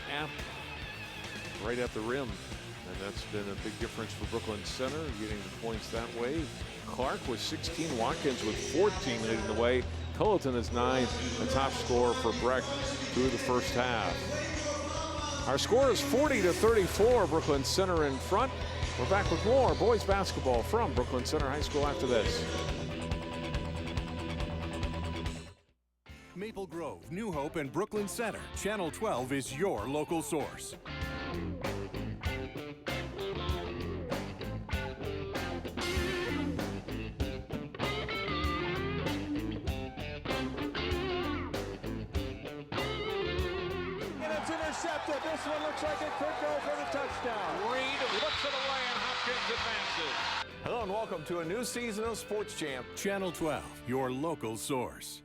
right at the rim. And that's been a big difference for Brooklyn Center, getting the points that way. Clark with 16, Watkins with 14 leading the way. Culleton is 9, the top scorer for Breck through the first half. Our score is 40-34, Brooklyn Center in front. We're back with more boys basketball from Brooklyn Center High School after this. Maple Grove, New Hope, and Brooklyn Center. Channel 12 is your local source. Intercepted. This one looks like it could go for the touchdown. Reed looks it away and Hopkins advances. Hello and welcome to a new season of Sports Champ. Channel 12, your local source.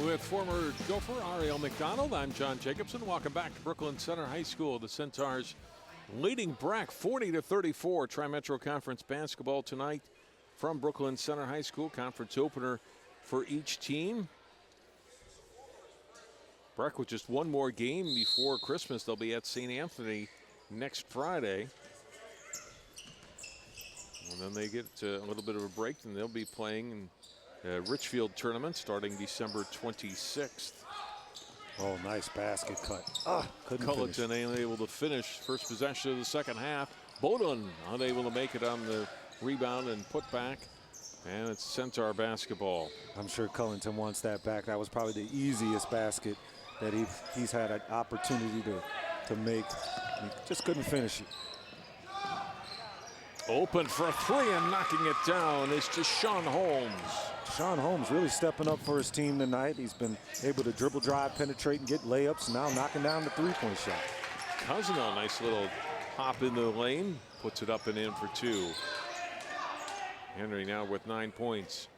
With former Gopher Ariel McDonald, I'm John Jacobson. Welcome back to Brooklyn Center High School. The Centaurs leading Breck 40-34. Tri-Metro Conference basketball tonight from Brooklyn Center High School. Conference opener for each team. Breck with just one more game before Christmas. They'll be at St. Anthony next Friday. And then they get a little bit of a break, and they'll be playing in Richfield tournament starting December 26th. Oh, nice basket cut. Couldn't Culleton finish. unable to finish first possession of the second half. Bowdoin unable to make it on the rebound and put back. And it's Centaur basketball. I'm sure Culleton wants that back. That was probably the easiest basket that he's had an opportunity to make. He just couldn't finish it. Open for 3 and knocking it down is Deshaun Holmes. Deshaun Holmes really stepping up for his team tonight. He's been able to dribble, drive, penetrate, and get layups. Now knocking down the three-point shot. Cousino, nice little hop in the lane. Puts it up and in for 2. Henry now with 9 points.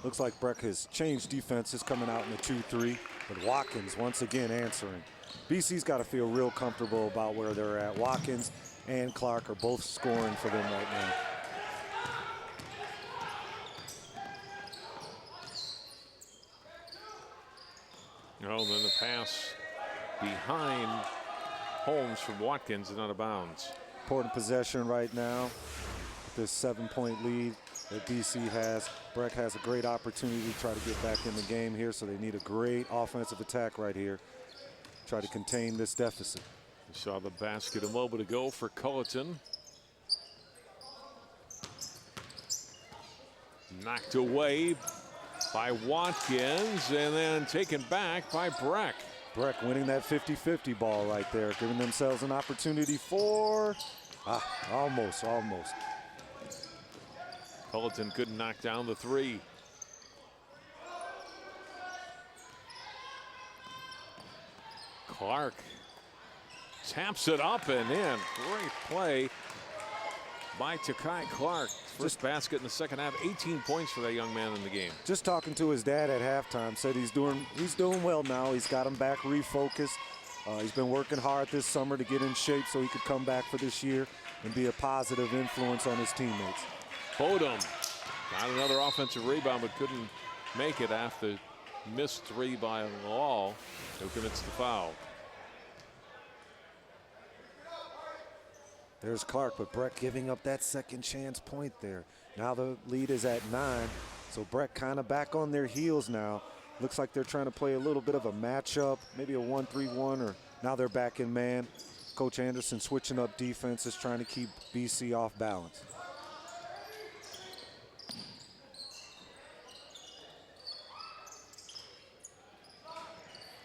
Looks like Breck has changed defenses coming out in the 2-3. But Watkins once again answering. BC's got to feel real comfortable about where they're at. Watkins and Clark are both scoring for them right now. Oh, then the pass behind Holmes from Watkins and out of bounds. Important possession right now with this 7-point lead that BC has. Breck has a great opportunity to try to get back in the game here, so they need a great offensive attack right here. Try to contain this deficit. You saw the basket a moment ago for Culleton. Knocked away by Watkins and then taken back by Breck. Breck winning that 50-50 ball right there, giving themselves an opportunity for, almost. Culleton couldn't knock down the three. Clark taps it up and in. Great play by Takai Clark. First basket in the second half. 18 points for that young man in the game. Just talking to his dad at halftime, said he's doing well now. He's got him back refocused. He's been working hard this summer to get in shape so he could come back for this year and be a positive influence on his teammates. Bodum got another offensive rebound but couldn't make it after missed three by Law, who commits the foul. There's Clark, but Breck giving up that second chance point there. Now the lead is at 9, so Breck kind of back on their heels now. Looks like they're trying to play a little bit of a matchup, maybe a 1-3-1, or now they're back in man. Coach Anderson switching up defenses, trying to keep BC off balance.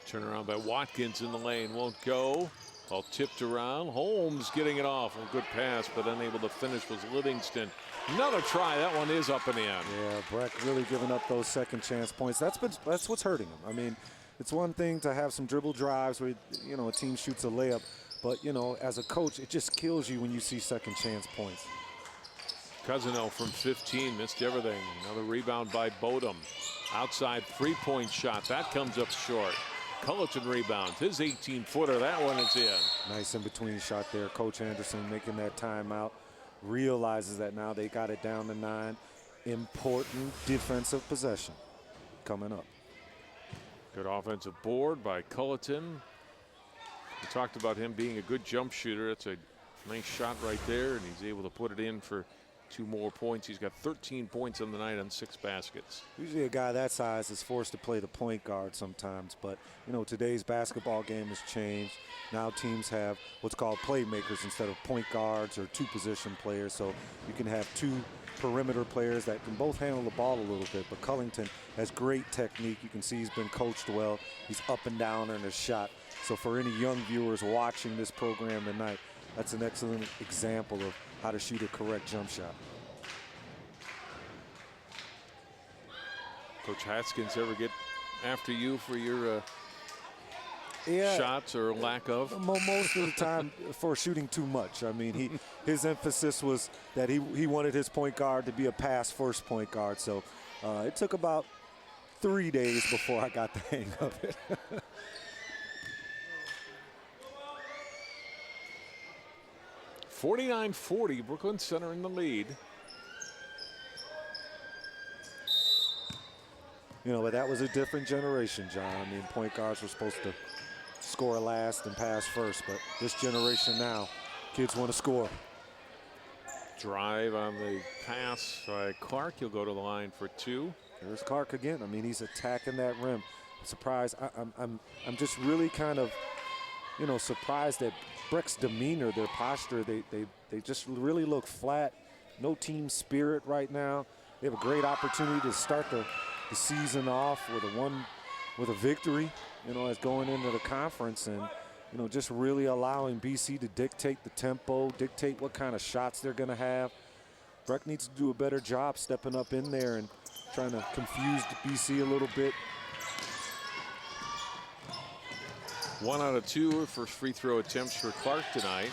Turnaround by Watkins in the lane, won't go. All tipped around. Holmes getting it off. A good pass, but unable to finish was Livingston. Another try. That one is up and in. Yeah, Breck really giving up those second chance points. That's what's hurting him. I mean, it's one thing to have some dribble drives where, you know, a team shoots a layup, but, you know, as a coach, it just kills you when you see second chance points. Cousino from 15 missed everything. Another rebound by Bodum. Outside three-point shot. That comes up short. Culleton rebounds. His 18-footer. That one is in. Nice in-between shot there. Coach Anderson making that timeout. Realizes that now they got it down to 9. Important defensive possession coming up. Good offensive board by Culleton. We talked about him being a good jump shooter. It's a nice shot right there, and he's able to put it in for 2 more points. He's got 13 points on the night on 6 baskets. Usually a guy that size is forced to play the point guard sometimes, but you know, today's basketball game has changed. Now teams have what's called playmakers instead of point guards or 2-position players, so you can have 2 perimeter players that can both handle the ball a little bit. But Cullington has great technique. You can see he's been coached well. He's up and down in his shot. So for any young viewers watching this program tonight, that's an excellent example of how to shoot a correct jump shot. Coach Haskins ever get after you for your Yeah, shots or lack of? most of the time for shooting too much. I mean, his emphasis was that he wanted his point guard to be a pass-first point guard. So it took about 3 days before I got the hang of it. 49-40, Brooklyn Center in the lead. You know, but that was a different generation, John. I mean, point guards were supposed to score last and pass first, but this generation now, kids want to score. Drive on the pass by Clark. He'll go to the line for 2. There's Clark again. I mean, he's attacking that rim. I'm surprised. I'm just really kind of, you know, surprised at Breck's demeanor, their posture. They just really look flat. No team spirit right now. They have a great opportunity to start the season off with a victory, you know, as going into the conference, and you know, just really allowing BC to dictate the tempo, dictate what kind of shots they're going to have. Breck needs to do a better job stepping up in there and trying to confuse the BC a little bit. 1 out of 2 first free throw attempts for Clark tonight.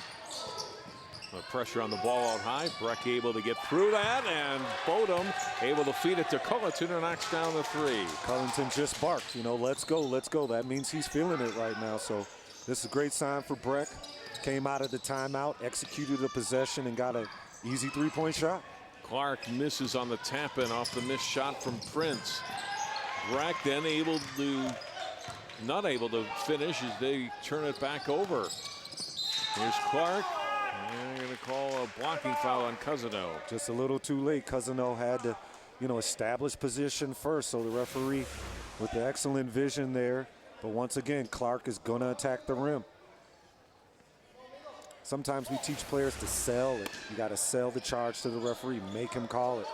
Pressure on the ball out high. Breck able to get through that, and Bodum able to feed it to Culleton and knocks down the 3. Cullington just barked, you know, let's go, let's go. That means he's feeling it right now. So this is a great sign for Breck. Came out of the timeout, executed a possession, and got an easy 3-point shot. Clark misses on the tap-in off the missed shot from Prince. Breck then not able to finish as they turn it back over. Here's Clark. And they're going to call a blocking foul on Cousino. Just a little too late. Cousino had to, you know, establish position first. So the referee with the excellent vision there. But once again, Clark is going to attack the rim. Sometimes we teach players to sell it. You got to sell the charge to the referee. Make him call it.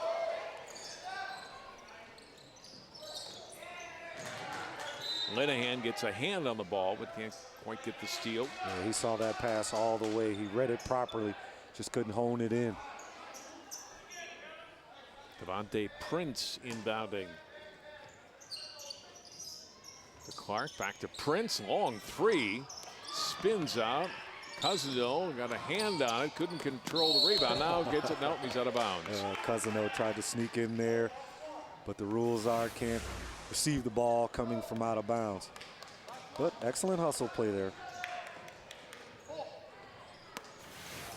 Linehan gets a hand on the ball, but can't quite get the steal. Yeah, he saw that pass all the way. He read it properly, just couldn't hone it in. Devontae Prince inbounding. To Clark, back to Prince, long three, spins out. Cousino got a hand on it, couldn't control the rebound. Now gets it, nope, he's out of bounds. Cousino tried to sneak in there, but the rules are can't receive the ball coming from out of bounds. But excellent hustle play there.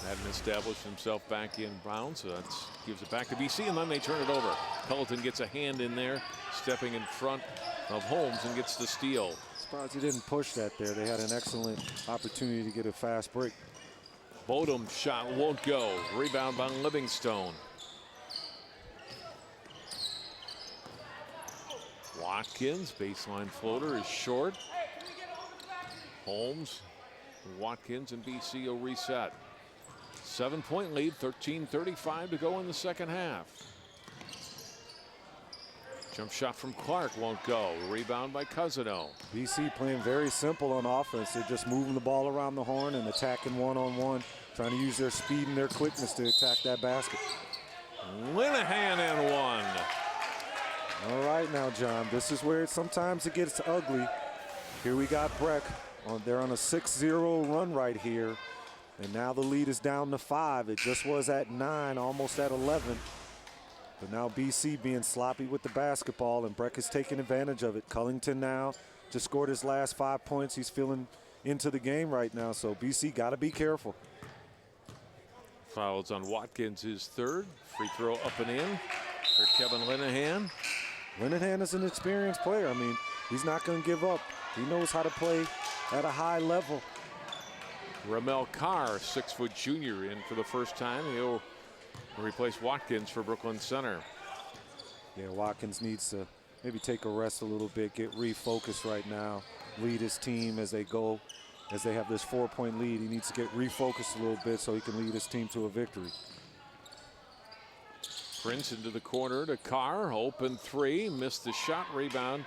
Hadn't established himself back in bounds, so that gives it back to BC, and then they turn it over. Pelleton gets a hand in there, stepping in front of Holmes and gets the steal. Surprised he didn't push that there. They had an excellent opportunity to get a fast break. Bodum shot won't go. Rebound by Livingstone. Watkins, baseline floater is short. Holmes, Watkins, and BC will reset. 7-point lead, 13:35 to go in the second half. Jump shot from Clark won't go. Rebound by Cousino. BC playing very simple on offense. They're just moving the ball around the horn and attacking one-on-one, trying to use their speed and their quickness to attack that basket. Linehan and one. All right now, John, this is where sometimes it gets ugly. Here we got Breck. They're on a 6-0 run right here. And now the lead is down to 5. It just was at 9, almost at 11. But now BC being sloppy with the basketball, and Breck is taking advantage of it. Cullington now just scored his last 5 points. He's feeling into the game right now, so BC got to be careful. Fouls on Watkins, his third. Free throw up and in for Kevin Linehan. Linehan is an experienced player. I mean, he's not going to give up. He knows how to play at a high level. Ramel Carr, 6-foot junior, in for the first time. He'll replace Watkins for Brooklyn Center. Yeah, Watkins needs to maybe take a rest a little bit, get refocused right now, lead his team as they go, as they have this 4-point lead. He needs to get refocused a little bit so he can lead his team to a victory. Prince into the corner to Carr, open three, missed the shot, rebound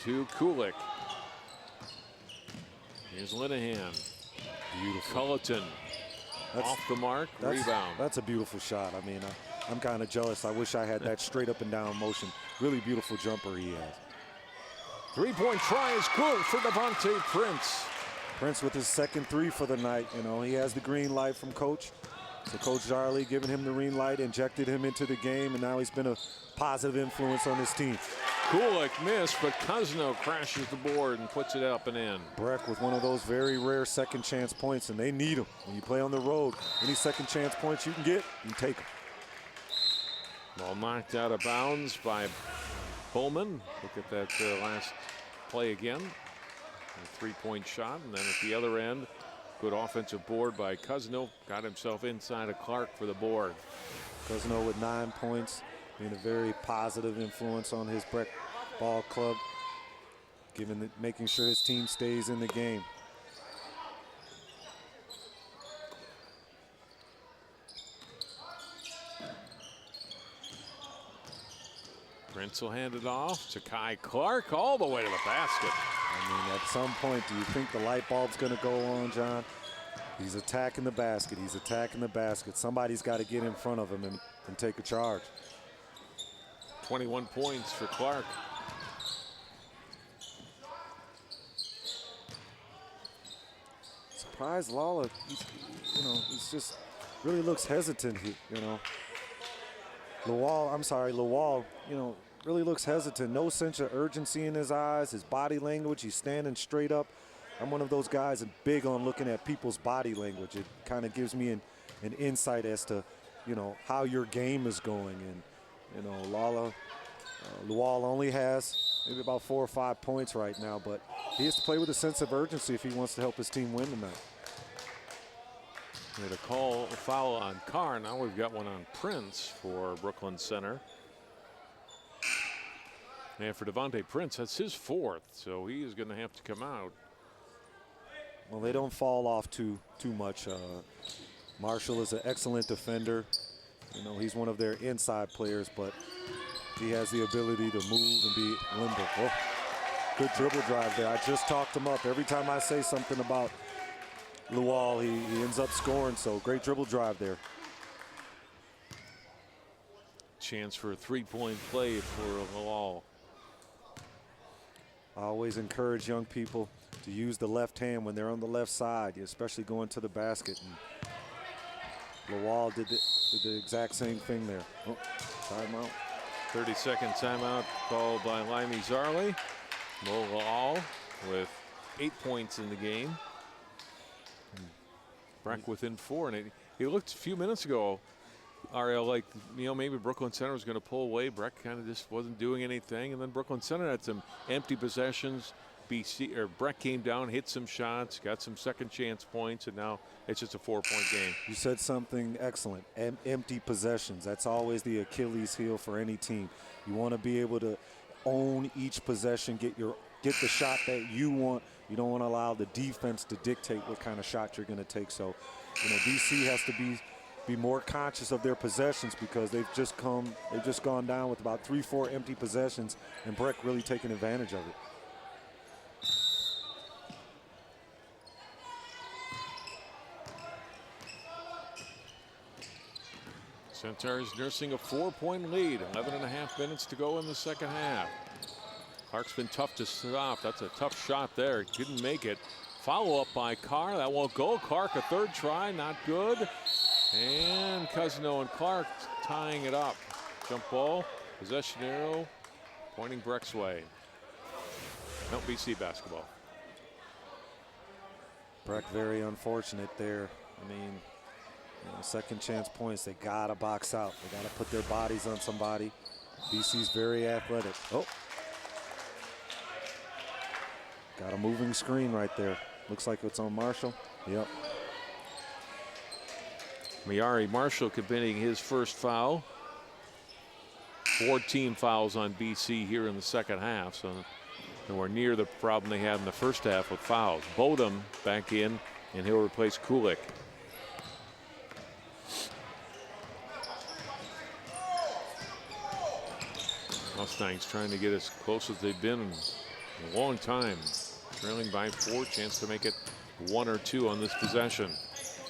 to Kulik. Here's Linehan. Beautiful. Culleton off the mark, rebound. That's a beautiful shot. I mean, I'm kind of jealous. I wish I had that straight up and down motion. Really beautiful jumper he has. 3-point try is good for Devontae Prince. Prince with his second 3 for the night. You know, he has the green light from Coach. So Coach Jarley giving him the green light, injected him into the game, and now he's been a positive influence on his team. Kulik missed, but Cousino crashes the board and puts it up and in. Breck with one of those very rare second chance points, and they need them. When you play on the road, any second chance points you can get, you take them. Ball knocked out of bounds by Pullman. Look at that last play again. A 3-point shot, and then at the other end, good offensive board by Cousino. Got himself inside of Clark for the board. Cousino with 9 points, being a very positive influence on his Breck ball club, making sure his team stays in the game. Prince will hand it off to Kai Clark all the way to the basket. I mean, at some point, do you think the light bulb's going to go on, John? He's attacking the basket. He's attacking the basket. Somebody's got to get in front of him and take a charge. 21 points for Clark. Surprise Lawler, he's just really looks hesitant, Lawal, really looks hesitant. No sense of urgency in his eyes, his body language, he's standing straight up. I'm one of those guys and big on looking at people's body language. It kind of gives me an insight as to, how your game is going. And, Lawal only has maybe about 4 or 5 points right now, but he has to play with a sense of urgency if he wants to help his team win tonight. We had a foul on Carr. Now we've got one on Prince for Brooklyn Center. And for Devontae Prince, that's his 4th, so he is going to have to come out. Well, they don't fall off too much. Marshall is an excellent defender. He's one of their inside players, but he has the ability to move and be limber. Oh. Good dribble drive there. I just talked him up. Every time I say something about Lual, he ends up scoring, so great dribble drive there. Chance for a three-point play for Lual. I always encourage young people to use the left hand when they're on the left side, especially going to the basket. And Lual did the exact same thing there. Oh, timeout. 30-second timeout called by Limey Zarley. Mo Lual with 8 points in the game. Breck within 4, and he looked a few minutes ago, Ariel, like, you know, maybe Brooklyn Center was going to pull away. Breck kind of just wasn't doing anything, and then Brooklyn Center had some empty possessions. Breck came down, hit some shots, got some second chance points, and now it's just a 4-point game. You said something excellent. Empty possessions. That's always the Achilles heel for any team. You want to be able to own each possession, get the shot that you want. You don't want to allow the defense to dictate what kind of shot you're going to take. So, you know, DC has to be more conscious of their possessions because they've just gone down with about 3-4 empty possessions, and Breck really taking advantage of it. Centaurs nursing a 4-point lead. 11.5 minutes to go in the second half. Clark's been tough to stop. That's a tough shot there. Didn't make it. Follow up by Carr. That won't go. Clark, a third try. Not good. And Cousino and Clark tying it up. Jump ball. Possession arrow. Pointing Breck's way. No, BC basketball. Breck very unfortunate there. I mean, you know, second chance points, they gotta box out. They gotta put their bodies on somebody. BC's very athletic. Oh. Got a moving screen right there. Looks like it's on Marshall. Yep. Miari Marshall committing his first foul. 4 team fouls on BC here in the second half, so nowhere near the problem they had in the first half with fouls. Bodum back in, and he'll replace Kulik. Mustangs trying to get as close as they've been in a long time. Trailing by 4, chance to make it 1 or 2 on this possession.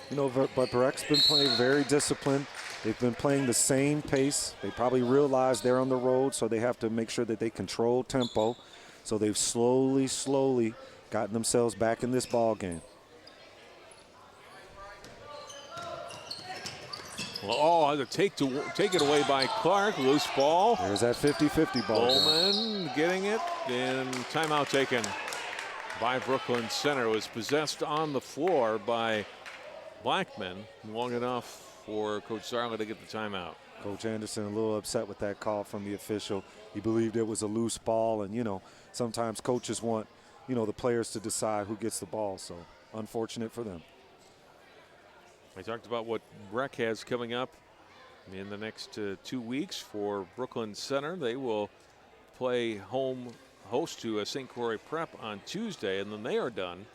You know, but Breck's been playing very disciplined. They've been playing the same pace. They probably realize they're on the road, so they have to make sure that they control tempo. So they've slowly gotten themselves back in this ball game. Well, oh, had to take it away by Clark. Loose ball. There's that 50-50 ball. Bowman getting it, and timeout taken by Brooklyn Center. It was possessed on the floor by Blackman long enough for Coach Zarla to get the timeout. Coach Anderson a little upset with that call from the official. He believed it was a loose ball, and, you know, sometimes coaches want, you know, the players to decide who gets the ball, so unfortunate for them. I talked about what Breck has coming up in the next 2 weeks for Brooklyn Center. They will play host to St. Croix Prep on Tuesday, and then they are done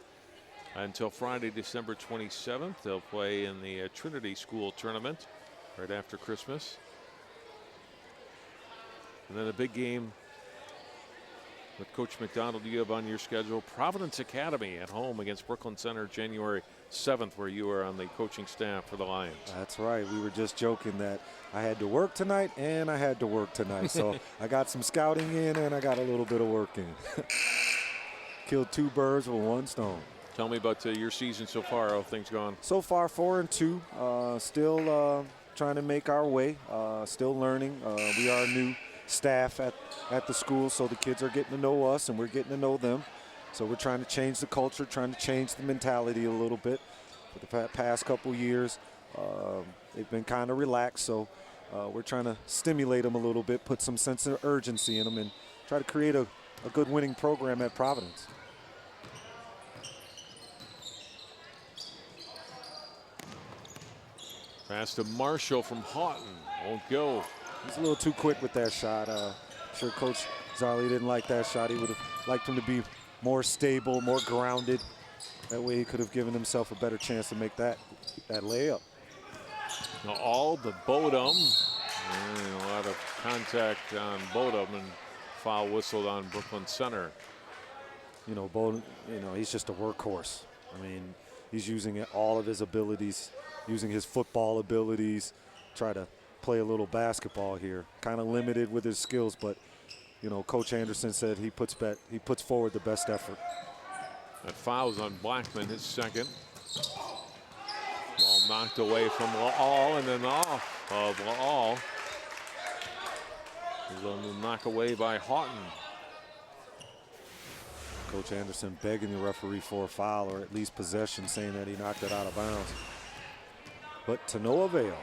until Friday, December 27th. They'll play in the Trinity School tournament right after Christmas. And then a big game with Coach McDonald you have on your schedule. Providence Academy at home against Brooklyn Center January 7th, where you are on the coaching staff for the Lions. That's right. We were just joking that I had to work tonight and I had to work tonight. So I got some scouting in and I got a little bit of work in. Killed 2 birds with 1 stone. Tell me about your season so far. How things gone? So far, 4-2. Still trying to make our way. Still learning. We are new staff at the school, so the kids are getting to know us and we're getting to know them. So we're trying to change the culture, trying to change the mentality a little bit. For the past couple years, they've been kind of relaxed, so we're trying to stimulate them a little bit, put some sense of urgency in them, and try to create a good winning program at Providence. Pass to Marshall from Houghton. Won't go. He's a little too quick with that shot. I'm sure Coach Zarley didn't like that shot. He would have liked him to be more stable, more grounded. That way he could have given himself a better chance to make that layup. Now all the Bodum. And a lot of contact on Bodum, and foul whistled on Brooklyn Center. you know, Bowden, you know, he's just a workhorse. I mean, he's using all of his abilities, using his football abilities, try to play a little basketball here. Kind of limited with his skills, but you know, Coach Anderson said he puts forward the best effort. That foul's on Blackman, his second. Ball knocked away from Laal and then off of Laal. He's on the knock away by Houghton. Coach Anderson begging the referee for a foul or at least possession, saying that he knocked it out of bounds. But to no avail.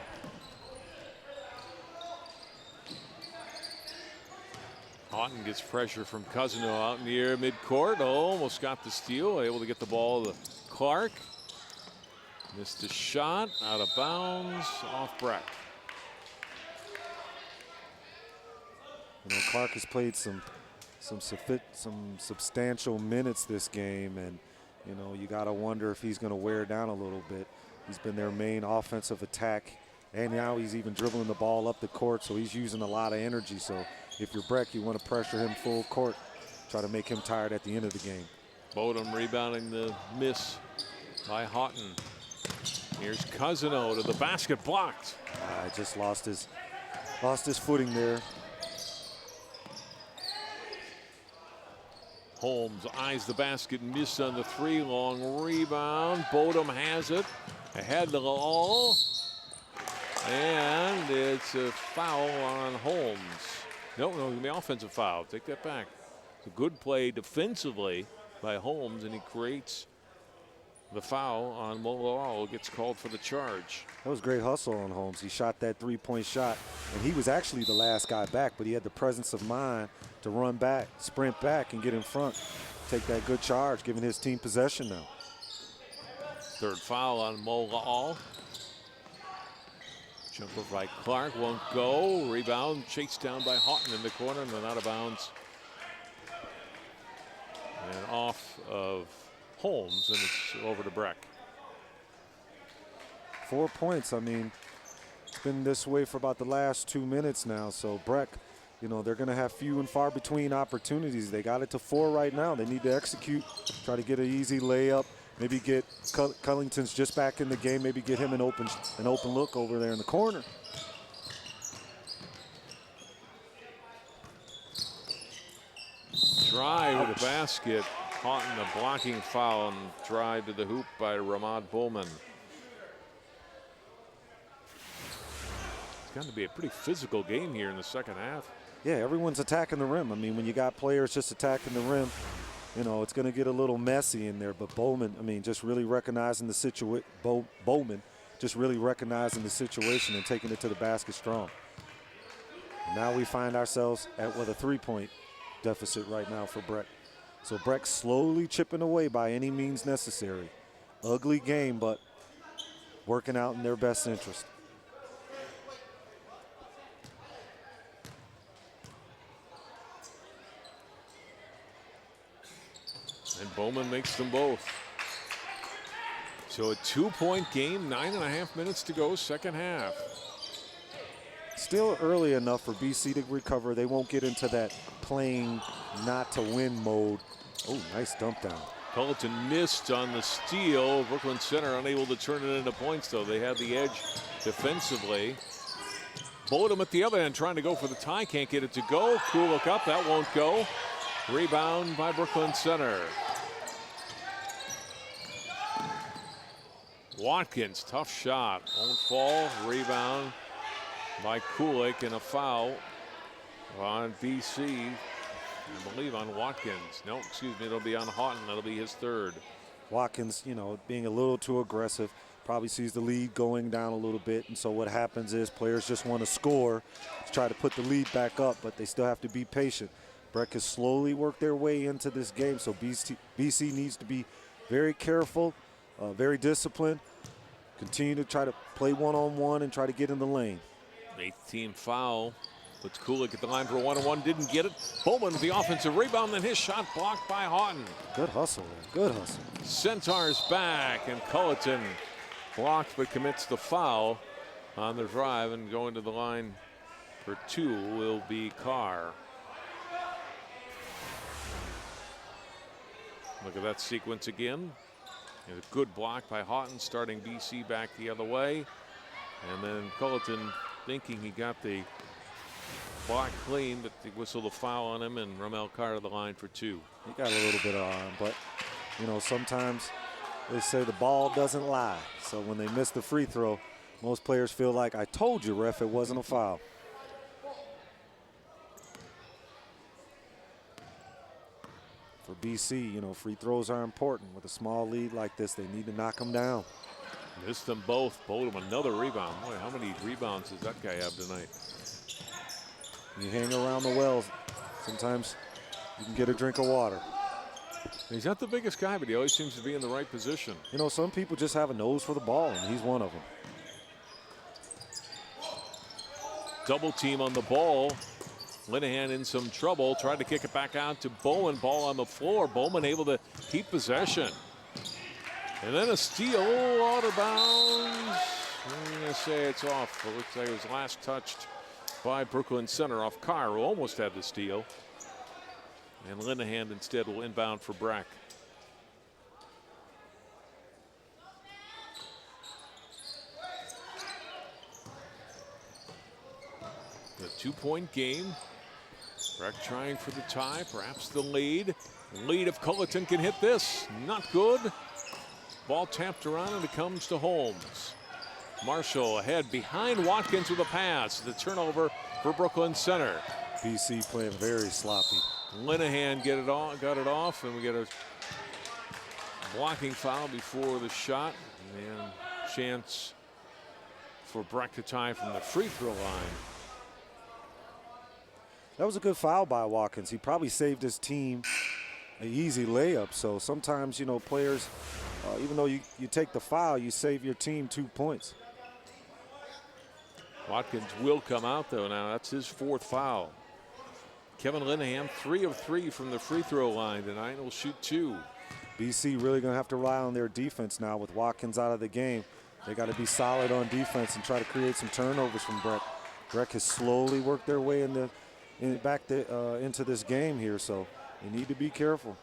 Houghton gets pressure from Cousino out near midcourt. Almost got the steal, able to get the ball to Clark. Missed a shot, out of bounds, off Breck. You know, Clark has played some substantial minutes this game, and you know, you got to wonder if he's going to wear down a little bit. He's been their main offensive attack, and now he's even dribbling the ball up the court, so he's using a lot of energy. So if you're Breck, you want to pressure him full court, try to make him tired at the end of the game. Bodum rebounding the miss by Houghton. Here's Cousino to the basket, blocked. Just lost his footing there. Holmes eyes the basket, missed on the three, long rebound. Bodum has it, ahead to Laal, and it's a foul on Holmes. No, it's gonna be an offensive foul. Take that back. It's a good play defensively by Holmes, and he creates the foul on Laal. Gets called for the charge. That was great hustle on Holmes. He shot that three-point shot, and he was actually the last guy back, but he had the presence of mind to run back, sprint back, and get in front. Take that good charge, giving his team possession now. Third foul on Laal. Jumper by Clark, won't go. Rebound, chased down by Houghton in the corner, and then out of bounds. And off of Holmes, and it's over to Breck. 4 points. I mean, it's been this way for about the last 2 minutes now. So Breck, you know, they're going to have few and far between opportunities. They got it to 4 right now. They need to execute, try to get an easy layup, maybe get Cullington's just back in the game, maybe get him an open look over there in the corner. Drive to the basket. Houghton, a blocking foul, and drive to the hoop by Ramad Bowman. It's going to be a pretty physical game here in the second half. Yeah, everyone's attacking the rim. I mean, when you got players just attacking the rim, you know, it's going to get a little messy in there. But Bowman, I mean, just really recognizing the situation. Bowman just really recognizing the situation and taking it to the basket strong. And now we find ourselves at a 3-point deficit right now for Breck. So Breck slowly chipping away by any means necessary. Ugly game, but working out in their best interest. And Bowman makes them both. So a 2-point game, 9.5 minutes to go, second half. Still early enough for BC to recover. They won't get into that playing not to win mode. Oh, nice dump down. Culleton missed on the steal. Brooklyn Center unable to turn it into points, though. They have the edge defensively. Bodum at the other end trying to go for the tie. Can't get it to go. Cool look up. That won't go. Rebound by Brooklyn Center. Watkins, tough shot. Won't fall. Rebound by Kulik, and a foul on BC. I believe on Watkins. No, excuse me, it'll be on Houghton. That'll be his third. Watkins, you know, being a little too aggressive, probably sees the lead going down a little bit. And so what happens is players just want to score to try to put the lead back up, but they still have to be patient. Breck has slowly worked their way into this game, so BC needs to be very careful, very disciplined, continue to try to play one-on-one and try to get in the lane. 8th team foul. Puts Kulik at the line for a one-on-one, didn't get it. Bowman with the offensive rebound, then his shot blocked by Houghton. Good hustle there, good hustle. Centaurs back, and Culleton blocked but commits the foul on the drive, and going to the line for 2 will be Carr. Look at that sequence again. And a good block by Houghton, starting BC back the other way. And then Culleton thinking he got the block clean, but they whistled a foul on him, and Ramel Carter the line for 2. He got a little bit of arm, but you know, sometimes they say the ball doesn't lie. So when they miss the free throw, most players feel like, I told you, ref, it wasn't a foul. For BC, you know, free throws are important. With a small lead like this, they need to knock them down. Missed them both. Bodum another rebound. Boy, how many rebounds does that guy have tonight? You hang around the wells, sometimes you can get a drink of water. He's not the biggest guy, but he always seems to be in the right position. You know, some people just have a nose for the ball, and he's one of them. Double team on the ball. Linehan in some trouble. Tried to kick it back out to Bowen. Ball on the floor. Bowman able to keep possession. And then a steal out of bounds. I'm going to say it's off. It looks like it was last touched by Brooklyn Center off Carr, who almost had the steal. And Linehan instead will inbound for Breck. The 2-point game. Breck trying for the tie, perhaps the lead. The lead if Culleton can hit this. Not good. Ball tapped around and it comes to Holmes. Marshall ahead behind Watkins with a pass. The turnover for Brooklyn Center. BC playing very sloppy. Linehan got it off, and we get a blocking foul before the shot. And chance for Breck to tie from the free throw line. That was a good foul by Watkins. He probably saved his team an easy layup. So sometimes, you know, players, even though you take the foul, you save your team 2 points. Watkins will come out, though, now. That's his 4th foul. Kevin Linehan, 3 of 3 from the free throw line tonight. Will shoot 2. BC really going to have to rely on their defense now with Watkins out of the game. They got to be solid on defense and try to create some turnovers from Breck. Breck has slowly worked their way back into this game here, so they need to be careful.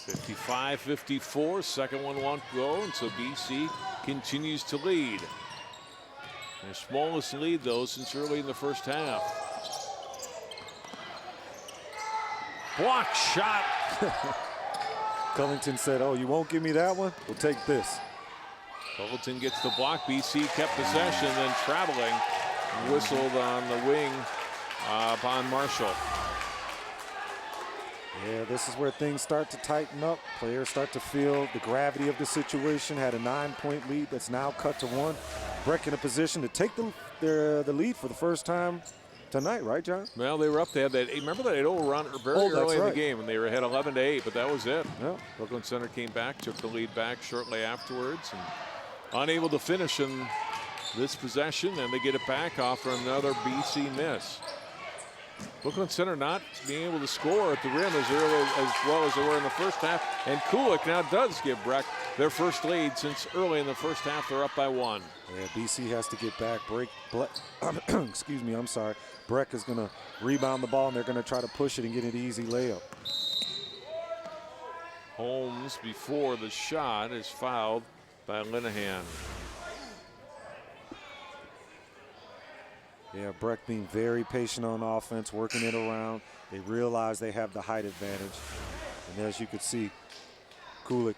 (55-54), second one won't go, and so BC continues to lead. Their smallest lead, though, since early in the first half. Block shot. Covington said, oh, you won't give me that one? We'll take this. Culleton gets the block. BC kept possession, then traveling. Whistled on the wing upon Marshall. Yeah, this is where things start to tighten up. Players start to feel the gravity of the situation. Had a 9-point lead that's now cut to 1. Breck in a position to take the lead for the first time tonight, right, John? Well, they were up. They had that. Remember that overrun very early in the game, and they were ahead 11-8. But that was it. Yeah. Brooklyn Center came back, took the lead back shortly afterwards, and unable to finish in this possession. And they get it back off for another BC miss. Brooklyn Center not being able to score at the rim as well as they were in the first half. And Kulik now does give Breck their first lead since early in the first half. They're up by 1. Yeah, BC has to get back. Excuse me, I'm sorry. Breck is going to rebound the ball, and they're going to try to push it and get an easy layup. Holmes, before the shot, is fouled by Linehan. Yeah, Breck being very patient on offense, working it around. They realize they have the height advantage. And as you could see, Kulik,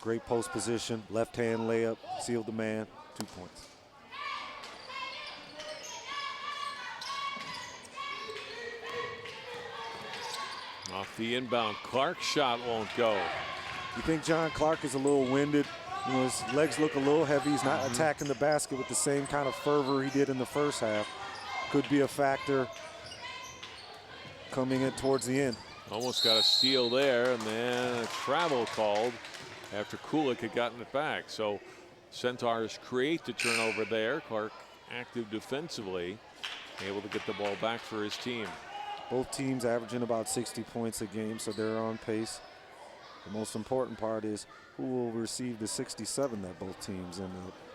great post position, left-hand layup, sealed the man, 2 points. Off the inbound, Clark's shot won't go. You think John Clark is a little winded? You know, his legs look a little heavy. He's not attacking the basket with the same kind of fervor he did in the first half. Could be a factor coming in towards the end. Almost got a steal there, and then a travel called after Kulik had gotten it back. So Centaurs create the turnover there. Clark active defensively, able to get the ball back for his team. Both teams averaging about 60 points a game, so they're on pace. The most important part is who will receive the 67 that both teams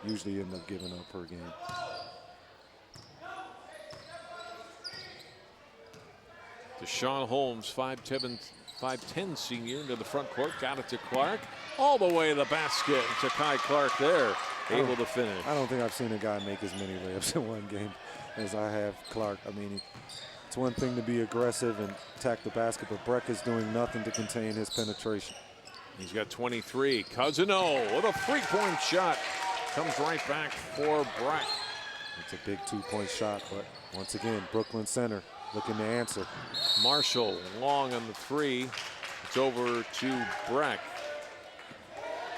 usually end up giving up per game. Deshaun Holmes, 5'10" senior, into the front court. Got it to Clark. All the way to the basket. Takai Clark there, able to finish. I don't think I've seen a guy make as many layups in one game as I have Clark. I mean, it's one thing to be aggressive and attack the basket, but Breck is doing nothing to contain his penetration. He's got 23. Cousino with a three-point shot. Comes right back for Breck. It's a big two-point shot, but once again, Brooklyn Center looking to answer. Marshall long on the three. It's over to Breck.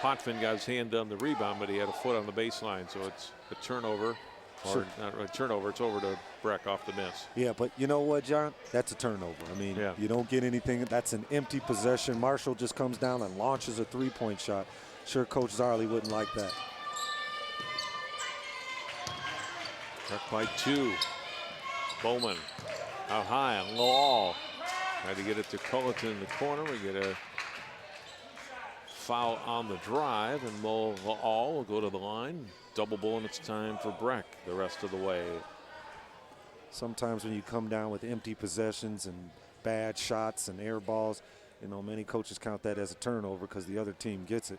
Potvin got his hand on the rebound, but he had a foot on the baseline, so it's a turnover. Or not a turnover, it's over to Breck off the miss. Yeah, but you know what, John? That's a turnover. I mean, you don't get anything. That's an empty possession. Marshall just comes down and launches a three-point shot. Sure, Coach Zarley wouldn't like that. Breck by 2. Bowman out high on Lowell. Tried to get it to Culleton in the corner. We get a foul on the drive, and Lowell will go to the line. Double bull, and it's time for Breck the rest of the way. Sometimes when you come down with empty possessions and bad shots and air balls, you know, many coaches count that as a turnover because the other team gets it.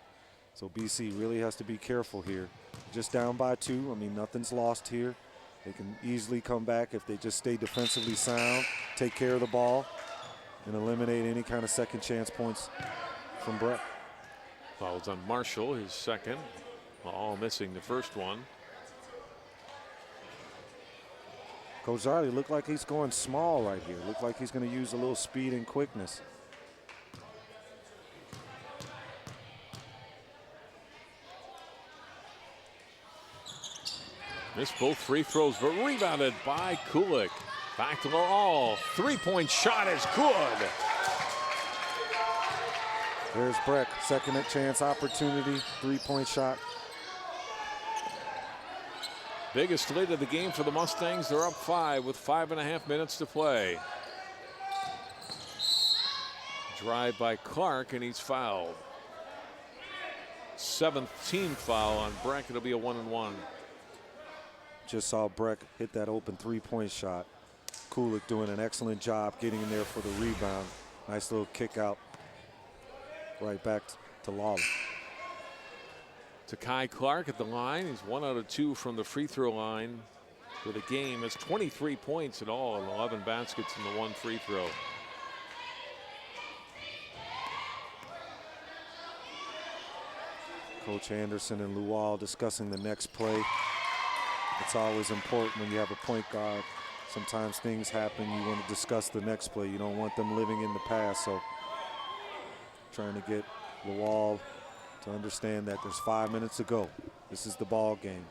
So BC really has to be careful here. Just down by 2. I mean, nothing's lost here. They can easily come back if they just stay defensively sound, take care of the ball, and eliminate any kind of second chance points from Breck. Fouls on Marshall, his second. All missing the first one. Coach Zarley looked like he's going small right here. Looked like he's going to use a little speed and quickness. Missed both free throws, but rebounded by Kulik. Back to Lowell. Three-point shot is good. There's Breck, second chance opportunity, three-point shot. Biggest lead of the game for the Mustangs. They're up 5 with 5.5 minutes to play. Drive by Clark, and he's fouled. 7th team foul on Breck. It'll be a 1-and-1. Just saw Breck hit that open three-point shot. Kulik doing an excellent job getting in there for the rebound. Nice little kick out. Right back to Lawler. Takai Clark at the line. He's 1 out of 2 from the free throw line for the game. Has 23 points in all and 11 baskets in the 1 free throw. Coach Anderson and Lual discussing the next play. It's always important when you have a point guard. Sometimes things happen. You want to discuss the next play. You don't want them living in the past. So trying to get Lual to understand that there's 5 minutes to go. This is the ball game.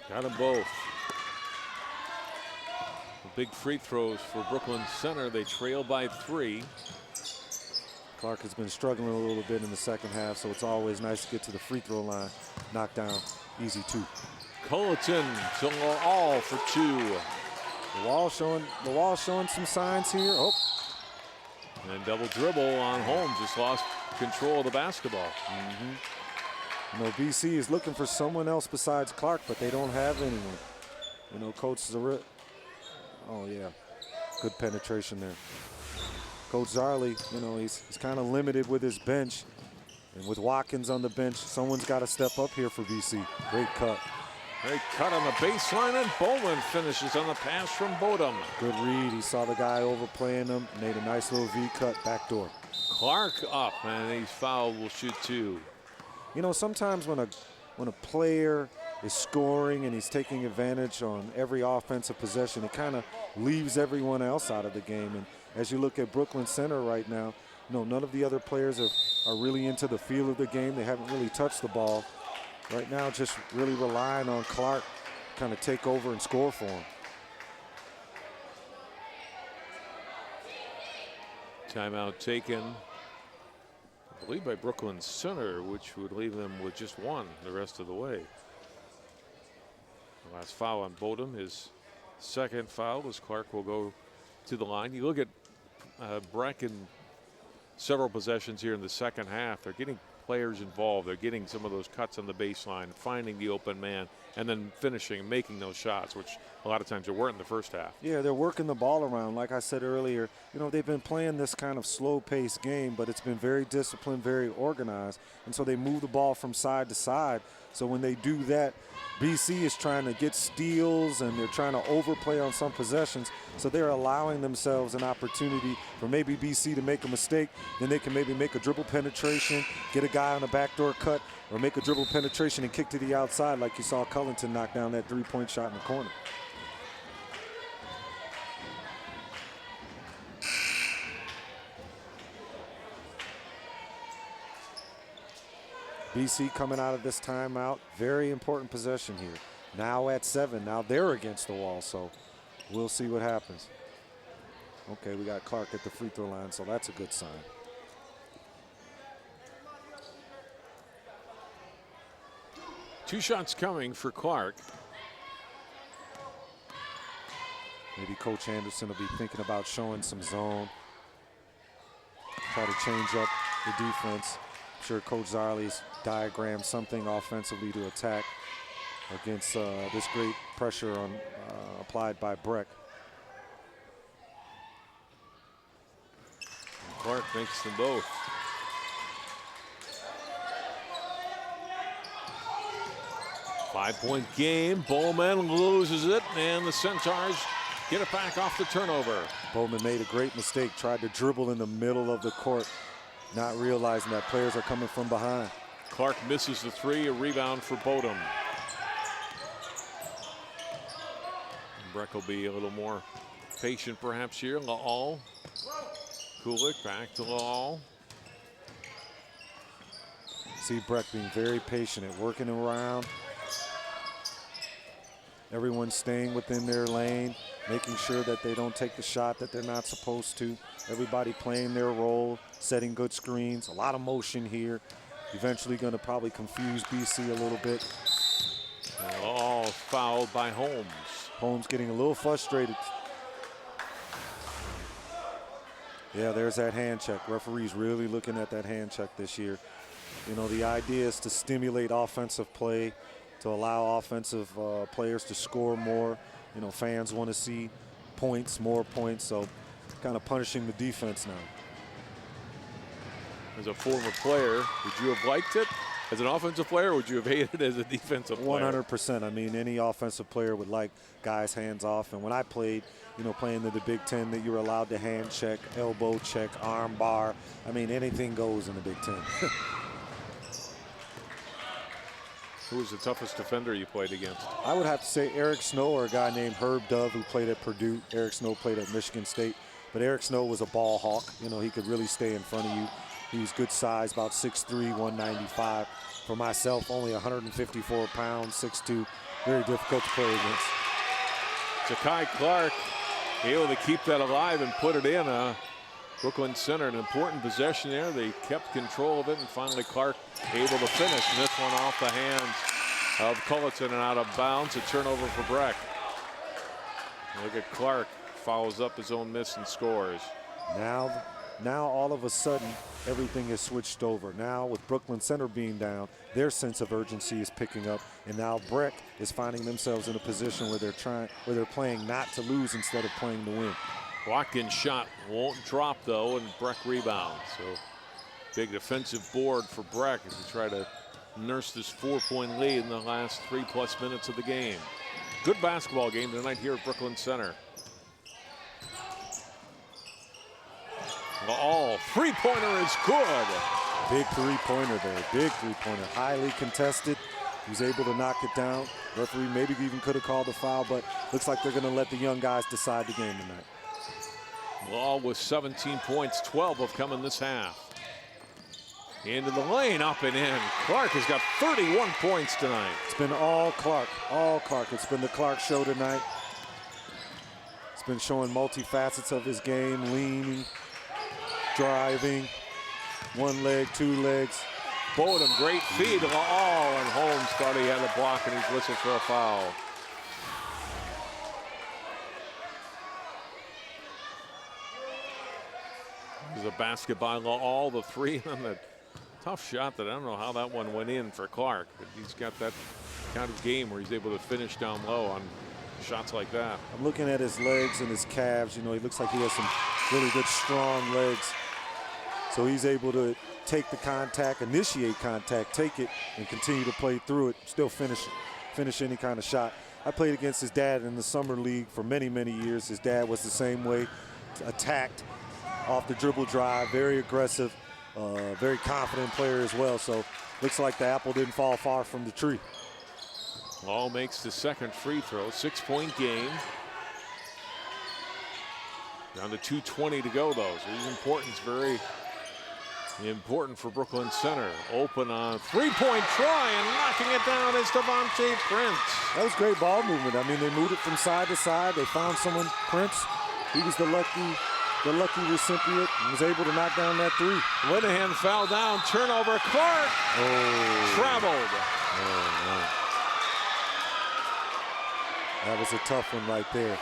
Got them both. The big free throws for Brooklyn Center. They trail by 3. Clark has been struggling a little bit in the second half, so it's always nice to get to the free throw line. Knock down, easy 2. Culleton to Lowell for 2. Lowell showing some signs here. Oh. And double dribble on Holmes. Just lost control of the basketball. You know, BC is looking for someone else besides Clark, but they don't have anyone. You know, Coach Zarley. Oh, yeah. Good penetration there. Coach Zarley, you know, he's kind of limited with his bench. And with Watkins on the bench, someone's got to step up here for BC. Great cut. Great cut on the baseline, and Bowman finishes on the pass from Bodum. Good read. He saw the guy overplaying him, made a nice little V-cut backdoor. Clark up, and he's fouled. Will shoot 2. You know, sometimes when a player is scoring and he's taking advantage on every offensive possession, it kind of leaves everyone else out of the game. And as you look at Brooklyn Center right now, you know, none of the other players are really into the feel of the game. They haven't really touched the ball. Right now, just really relying on Clark to kind of take over and score for him. Timeout taken, I believe, by Brooklyn Center, which would leave them with just 1 the rest of the way. The last foul on Bodum, his second foul, as Clark will go to the line. You look at Breck in several possessions here in the second half. They're getting players involved. They're getting some of those cuts on the baseline, finding the open man, and then finishing, making those shots, which a lot of times they weren't in the first half. Yeah, they're working the ball around. Like I said earlier, you know, they've been playing this kind of slow-paced game, but it's been very disciplined, very organized. And so they move the ball from side to side. So when they do that, BC is trying to get steals and they're trying to overplay on some possessions. So they're allowing themselves an opportunity for maybe BC to make a mistake. Then they can maybe make a dribble penetration, get a guy on a backdoor cut, or make a dribble penetration and kick to the outside like you saw Cullington knock down that three-point shot in the corner. BC coming out of this timeout, very important possession here. Now at 7, now they're against the wall, so we'll see what happens. Okay, we got Clark at the free throw line, so that's a good sign. Two shots coming for Clark. Maybe Coach Anderson will be thinking about showing some zone. Try to change up the defense. I'm sure Coach Zarley's diagrammed something offensively to attack against this great pressure on applied by Breck. Clark makes them both. Five-point game. Bowman loses it, and the Centaurs get it back off the turnover. Bowman made a great mistake, tried to dribble in the middle of the court, not realizing that players are coming from behind. Clark misses the three, a rebound for Bodum. Breck will be a little more patient perhaps here. Laal. Kulik back to Laal. See Breck being very patient at working around. Everyone's staying within their lane, making sure that they don't take the shot that they're not supposed to. Everybody playing their role, setting good screens. A lot of motion here. Eventually going to probably confuse BC a little bit. All fouled by Holmes. Holmes getting a little frustrated. Yeah, there's that hand check. Referees really looking at that hand check this year. You know, the idea is to stimulate offensive play, to allow offensive players to score more. You know, fans want to see points, more points, so kind of punishing the defense now. As a former player, would you have liked it? As an offensive player, would you have hated it as a defensive player? 100%. I mean, any offensive player would like guys hands off. And when I played, you know, playing in the Big Ten, that you were allowed to hand check, elbow check, arm bar. I mean, anything goes in the Big Ten. Who was the toughest defender you played against? I would have to say Eric Snow or a guy named Herb Dove who played at Purdue. Eric Snow played at Michigan State. But Eric Snow was a ball hawk. You know, he could really stay in front of you. He was good size, about 6'3", 195. For myself, only 154 pounds, 6'2". Very difficult to play against. Ja'Kai Clark able to keep that alive and put it in. Brooklyn Center, an important possession there. They kept control of it, and finally Clark able to finish. And this one off the hands of Cullington and out of bounds. A turnover for Breck. Look at Clark, follows up his own miss and scores. Now all of a sudden, everything is switched over. Now with Brooklyn Center being down, their sense of urgency is picking up, and now Breck is finding themselves in a position where they're playing not to lose instead of playing to win. Watkins' shot won't drop though, and Breck rebounds. So big defensive board for Breck as he try to nurse this 4-point lead in the last 3+ minutes of the game. Good basketball game tonight here at Brooklyn Center. All three-pointer is good. Big three-pointer there, big three-pointer, highly contested. He was able to knock it down. Referee maybe even could have called a foul, but looks like they're going to let the young guys decide the game tonight. Law with 17 points, 12 have come in this half. Into the lane, up and in. Clark has got 31 points tonight. It's been all Clark, all Clark. It's been the Clark show tonight. It's been showing multifacets of his game, leaning, driving, one leg, two legs. Bodum, great feed to Laal, and Holmes thought he had a block and he's whistled for a foul. There's a basket by Laal, the three, and the tough shot that I don't know how that one went in for Clark. But he's got that kind of game where he's able to finish down low on shots like that. I'm looking at his legs and his calves. You know, he looks like he has some really good, strong legs. So he's able to take the contact, initiate contact, take it, and continue to play through it, still finish any kind of shot. I played against his dad in the summer league for many, many years. His dad was the same way, attacked off the dribble drive, very aggressive, very confident player as well. So looks like the apple didn't fall far from the tree. Hall makes the second free throw, 6-point game. Down to 2:20 to go, though. So he's important. It's very important for Brooklyn Center. Open on three-point try, and knocking it down is Devontae Prince. That was great ball movement. I mean, they moved it from side to side. They found someone, Prince. He was the lucky recipient and was able to knock down that three. Linehan fell down, turnover, Clark traveled. Oh, no. That was a tough one right there.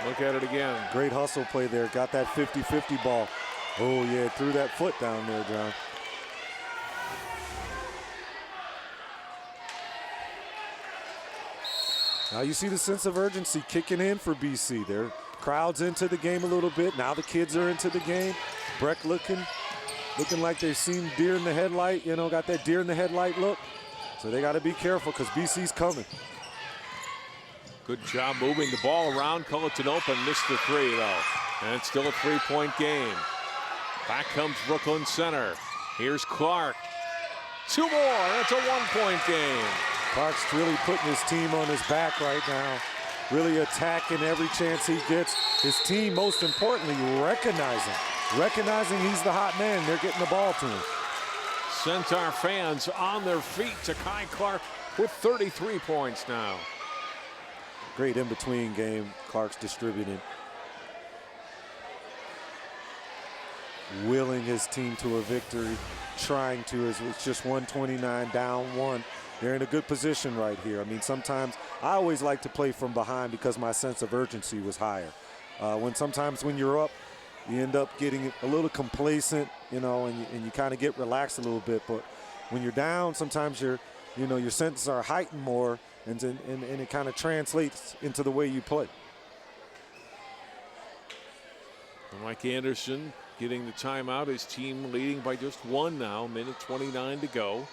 Look at it again. Great hustle play there, got that 50-50 ball. Oh yeah, threw that foot down there, John. Now you see the sense of urgency kicking in for BC. Their crowd's into the game a little bit. Now the kids are into the game. Breck looking like they've seen deer in the headlight, you know, got that deer in the headlight look. So they got to be careful because BC's coming. Good job moving the ball around. Culleton open, missed the three though. And it's still a 3-point game. Back comes Brooklyn Center. Here's Clark. Two more, and it's a 1-point game. Clark's really putting his team on his back right now. Really attacking every chance he gets. His team, most importantly, recognizing he's the hot man. They're getting the ball to him. Centaur fans on their feet to Kai Clark with 33 points now. Great in-between game. Clark's distributing. Willing his team to a victory. Trying to, as it's just 129 down one. They're in a good position right here. I mean, sometimes I always like to play from behind because my sense of urgency was higher. Sometimes when you're up, you end up getting a little complacent, you know, and you kind of get relaxed a little bit. But when you're down, sometimes your senses are heightened more, and it kind of translates into the way you play. Mike Anderson getting the timeout. His team leading by just one now. Minute 29 to go.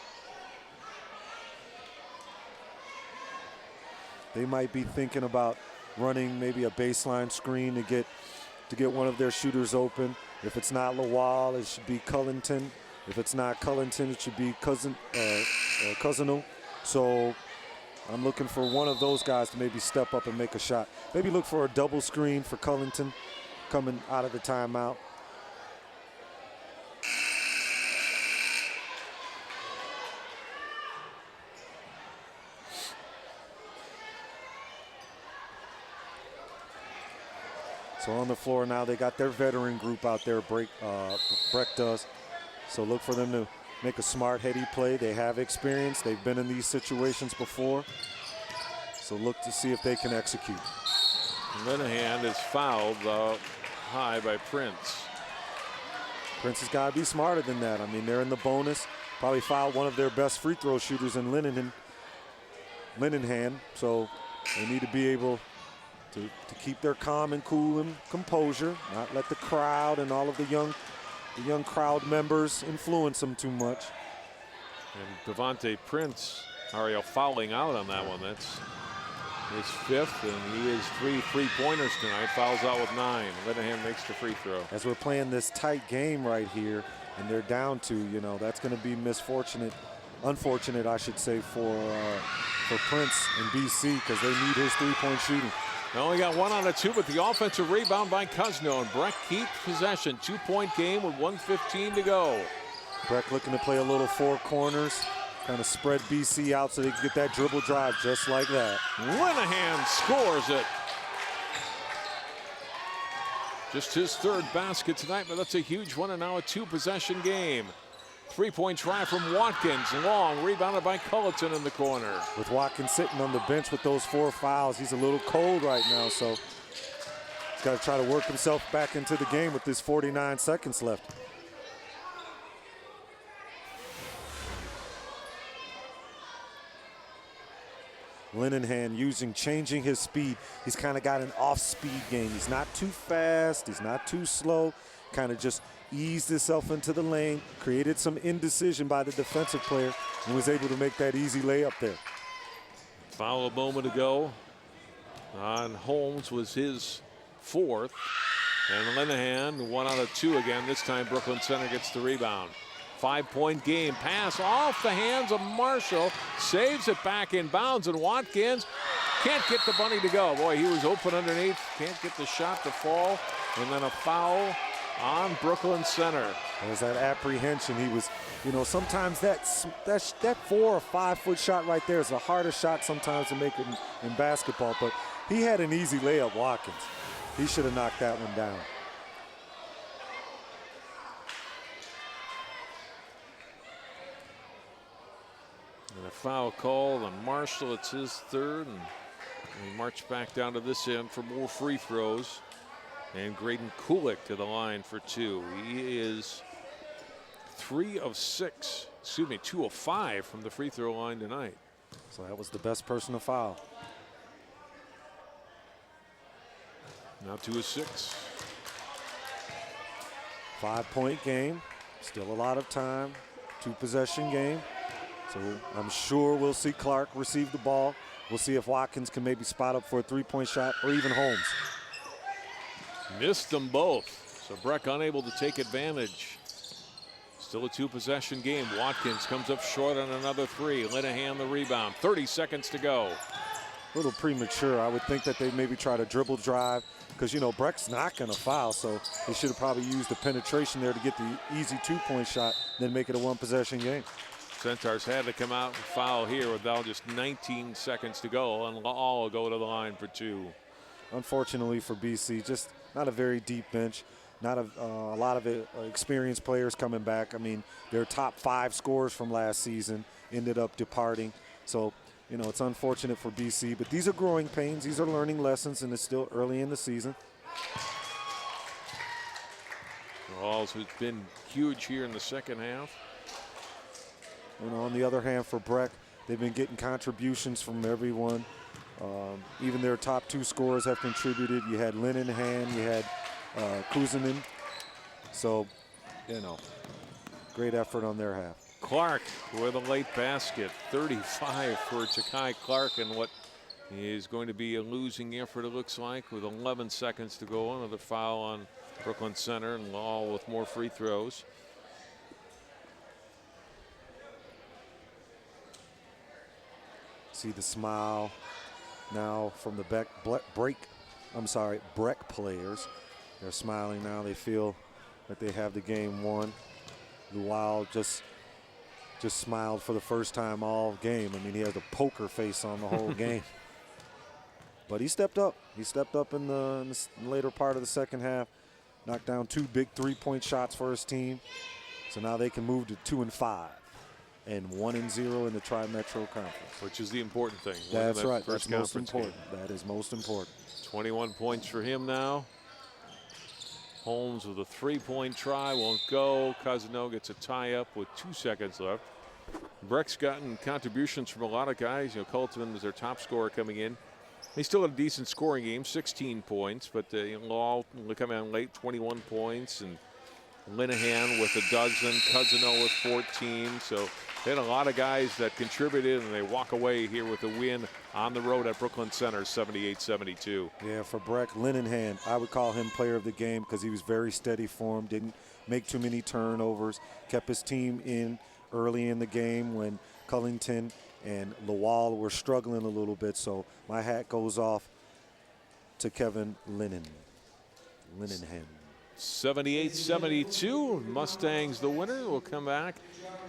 They might be thinking about running maybe a baseline screen to get one of their shooters open. If it's not Lawal, it should be Cullington. If it's not Cullington, it should be Cousino. So I'm looking for one of those guys to maybe step up and make a shot. Maybe look for a double screen for Cullington coming out of the timeout. So on the floor now, they got their veteran group out there, Breck does. So look for them to make a smart, heady play. They have experience. They've been in these situations before. So look to see if they can execute. Linehan is fouled high by Prince. Prince has got to be smarter than that. I mean, they're in the bonus. Probably fouled one of their best free throw shooters in Linehan. So they need to be able to keep their calm and cool and composure, not let the crowd and all of the young crowd members influence them too much. And Devontae Prince, Ariel fouling out on that one. That's his fifth, and he is 3 3-pointers tonight. Fouls out with 9. Linehan makes the free throw. As we're playing this tight game right here, and they're down 2, that's going to be unfortunate, I should say, for Prince and BC, because they need his 3-point shooting. They only got 1 out of 2, but the offensive rebound by Cousino, and Breck keeps possession. 2-point game with 1:15 to go. Breck looking to play a little 4 corners, kind of spread BC out so they can get that dribble drive just like that. Linehan scores it. Just his 3rd basket tonight, but that's a huge one, and now a 2-possession game. 3-point try from Watkins, long, rebounded by Culleton in the corner. With Watkins sitting on the bench with those 4 fouls, he's a little cold right now, so he's got to try to work himself back into the game with this 49 seconds left. Linehan changing his speed. He's kind of got an off-speed game. He's not too fast. He's not too slow. Kind of just eased himself into the lane, created some indecision by the defensive player, and was able to make that easy layup there. Foul a moment ago on Holmes was his fourth. And Linehan, 1 out of 2 again. This time Brooklyn Center gets the rebound. 5-point game. Pass off the hands of Marshall. Saves it back in bounds, and Watkins can't get the bunny to go. Boy, he was open underneath. Can't get the shot to fall. And then a foul on Brooklyn Center. There's that apprehension. He was, sometimes that 4 or 5 foot shot right there is a harder shot sometimes to make in basketball. But he had an easy layup, Watkins. He should have knocked that one down. And a foul call on Marshall. It's his third. And we march back down to this end for more free throws. And Graydon Kulik to the line for 2. He is 2 of 5 from the free throw line tonight. So that was the best personal foul. Now 2 of 6. 5-point game. Still a lot of time. 2-possession game. So I'm sure we'll see Clark receive the ball. We'll see if Watkins can maybe spot up for a 3-point shot, or even Holmes. Missed them both. So Breck unable to take advantage. Still a 2-possession game. Watkins comes up short on another 3. Linehan the rebound. 30 seconds to go. A little premature. I would think that they maybe try to dribble drive, because Breck's not going to foul, so they should have probably used the penetration there to get the easy 2-point shot, then make it a 1-possession game. Centaurs had to come out and foul here with now just 19 seconds to go, and all will go to the line for 2. Unfortunately for BC, just not a very deep bench. Not a lot of experienced players coming back. I mean, their top 5 scorers from last season ended up departing. So, it's unfortunate for BC, but these are growing pains. These are learning lessons, and it's still early in the season. Rawls, who's been huge here in the second half. On the other hand, for Breck, they've been getting contributions from everyone. Even their top 2 scorers have contributed. You had Linehan, you had Kuzanin. So, great effort on their half. Clark with a late basket. 35 for Takai Clark, and what is going to be a losing effort, it looks like, with 11 seconds to go. Another foul on Brooklyn Center, and all with more free throws. See the smile now from the Breck players. They're smiling now. They feel that they have the game won. Luau just smiled for the first time all game. I mean, he has a poker face on the whole game. But he stepped up. He stepped up in the later part of the second half. Knocked down 2 big 3-point shots for his team. So now they can move to 2-5. And 1-0 in the Tri-Metro Conference. Which is the important thing. That's right. That's most important. That is most important. 21 points for him now. Holmes with a 3-point try. Won't go. Cousineau gets a tie-up with 2 seconds left. Breck's gotten contributions from a lot of guys. Colton was their top scorer coming in. He still had a decent scoring game, 16 points. But Law coming in late, 21 points. And Linehan with a dozen. Cousineau with 14. So they had a lot of guys that contributed, and they walk away here with a win on the road at Brooklyn Center, 78-72. Yeah, for Breck, Linehan, I would call him player of the game because he was very steady for him, didn't make too many turnovers, kept his team in early in the game when Cullington and Lawal were struggling a little bit. So my hat goes off to Kevin Linehan. 78-72. Mustangs the winner. We'll come back,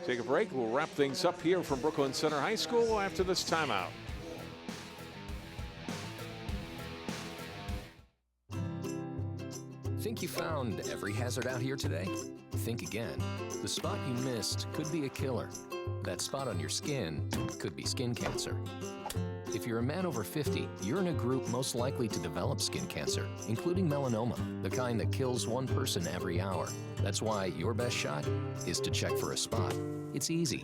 take a break. We'll wrap things up here from Brooklyn Center High School after this timeout. Think you found every hazard out here today? Think again. The spot you missed could be a killer. That spot on your skin could be skin cancer. If you're a man over 50, you're in a group most likely to develop skin cancer, including melanoma, the kind that kills 1 person every hour. That's why your best shot is to check for a spot. It's easy.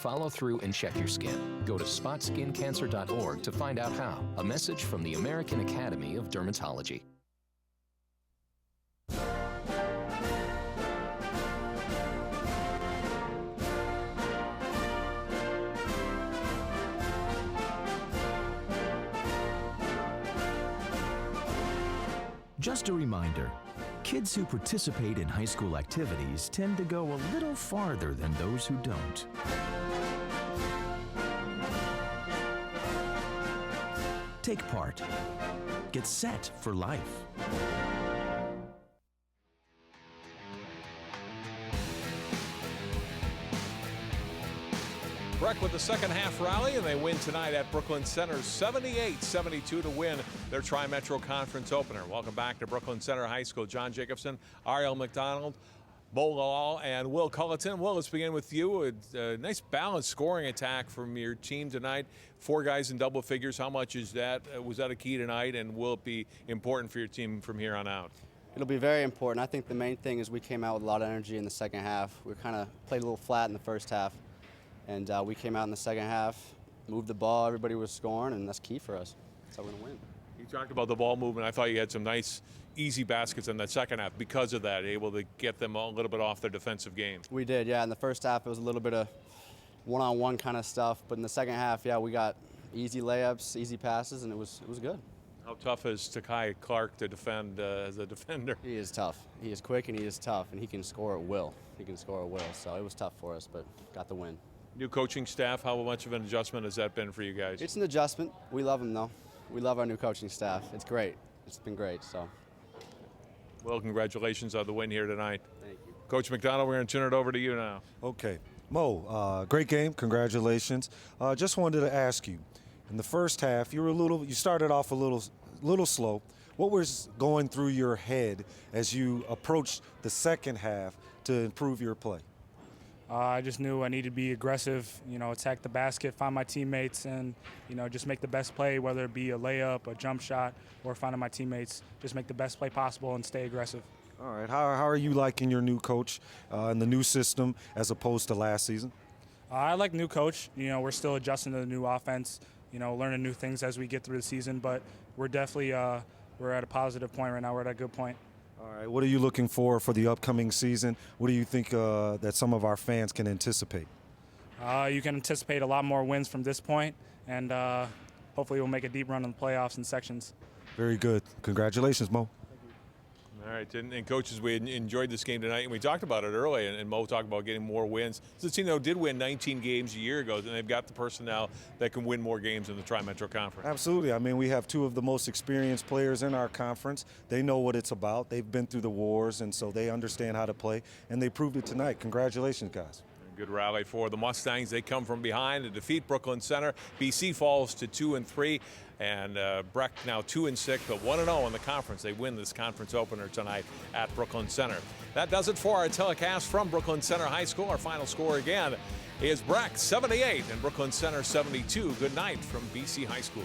follow through and check your skin. Go to spotskincancer.org to find out how. A message from the American Academy of Dermatology. Just a reminder, kids who participate in high school activities tend to go a little farther than those who don't. Take part. Get set for life. Breck with the second half rally, and they win tonight at Brooklyn Center 78-72 to win their Tri-Metro Conference opener. Welcome back to Brooklyn Center High School. John Jacobson, Ariel McDonald, Bo Lal, and Will Culleton. Will, let's begin with you. A nice balanced scoring attack from your team tonight. 4 guys in double figures. How much is that? Was that a key tonight, and will it be important for your team from here on out? It'll be very important. I think the main thing is we came out with a lot of energy in the second half. We kind of played a little flat in the first half. And we came out in the second half, moved the ball, everybody was scoring, and that's key for us. That's how we're going to win. You talked about the ball movement. I thought you had some nice, easy baskets in that second half because of that, able to get them a little bit off their defensive game. We did, yeah. In the first half, it was a little bit of one-on-one kind of stuff. But in the second half, yeah, we got easy layups, easy passes, and it was good. How tough is Takai Clark to defend as a defender? He is tough. He is quick, and he is tough, and he can score at will. He can score at will. So it was tough for us, but got the win. New coaching staff, how much of an adjustment has that been for you guys? It's an adjustment. We love them, though. We love our new coaching staff. It's great. It's been great, so. Well, congratulations on the win here tonight. Thank you. Coach McDonald, we're going to turn it over to you now. Okay. Mo, great game. Congratulations. Just wanted to ask you, in the first half, you started off a little slow. What was going through your head as you approached the second half to improve your play? I just knew I needed to be aggressive, attack the basket, find my teammates, and, just make the best play, whether it be a layup, a jump shot, or finding my teammates. Just make the best play possible and stay aggressive. All right. How are you liking your new coach and the new system as opposed to last season? I like new coach. We're still adjusting to the new offense, learning new things as we get through the season, but we're definitely we're at a positive point right now. We're at a good point. All right, what are you looking for the upcoming season? What do you think that some of our fans can anticipate? You can anticipate a lot more wins from this point, and hopefully we'll make a deep run in the playoffs and sections. Very good. Congratulations, Mo. All right, and coaches, we enjoyed this game tonight, and we talked about it early, and Mo talked about getting more wins. This team, though, did win 19 games a year ago, and they've got the personnel that can win more games in the Tri-Metro Conference. Absolutely. I mean, we have 2 of the most experienced players in our conference. They know what it's about. They've been through the wars, and so they understand how to play, and they proved it tonight. Congratulations, guys. Good rally for the Mustangs. They come from behind to defeat Brooklyn Center. BC falls to 2-3, and Breck now 2-6, but 1-0 in the conference. They win this conference opener tonight at Brooklyn Center. That does it for our telecast from Brooklyn Center High School. Our final score again is Breck 78 and Brooklyn Center 72. Good night from BC High School.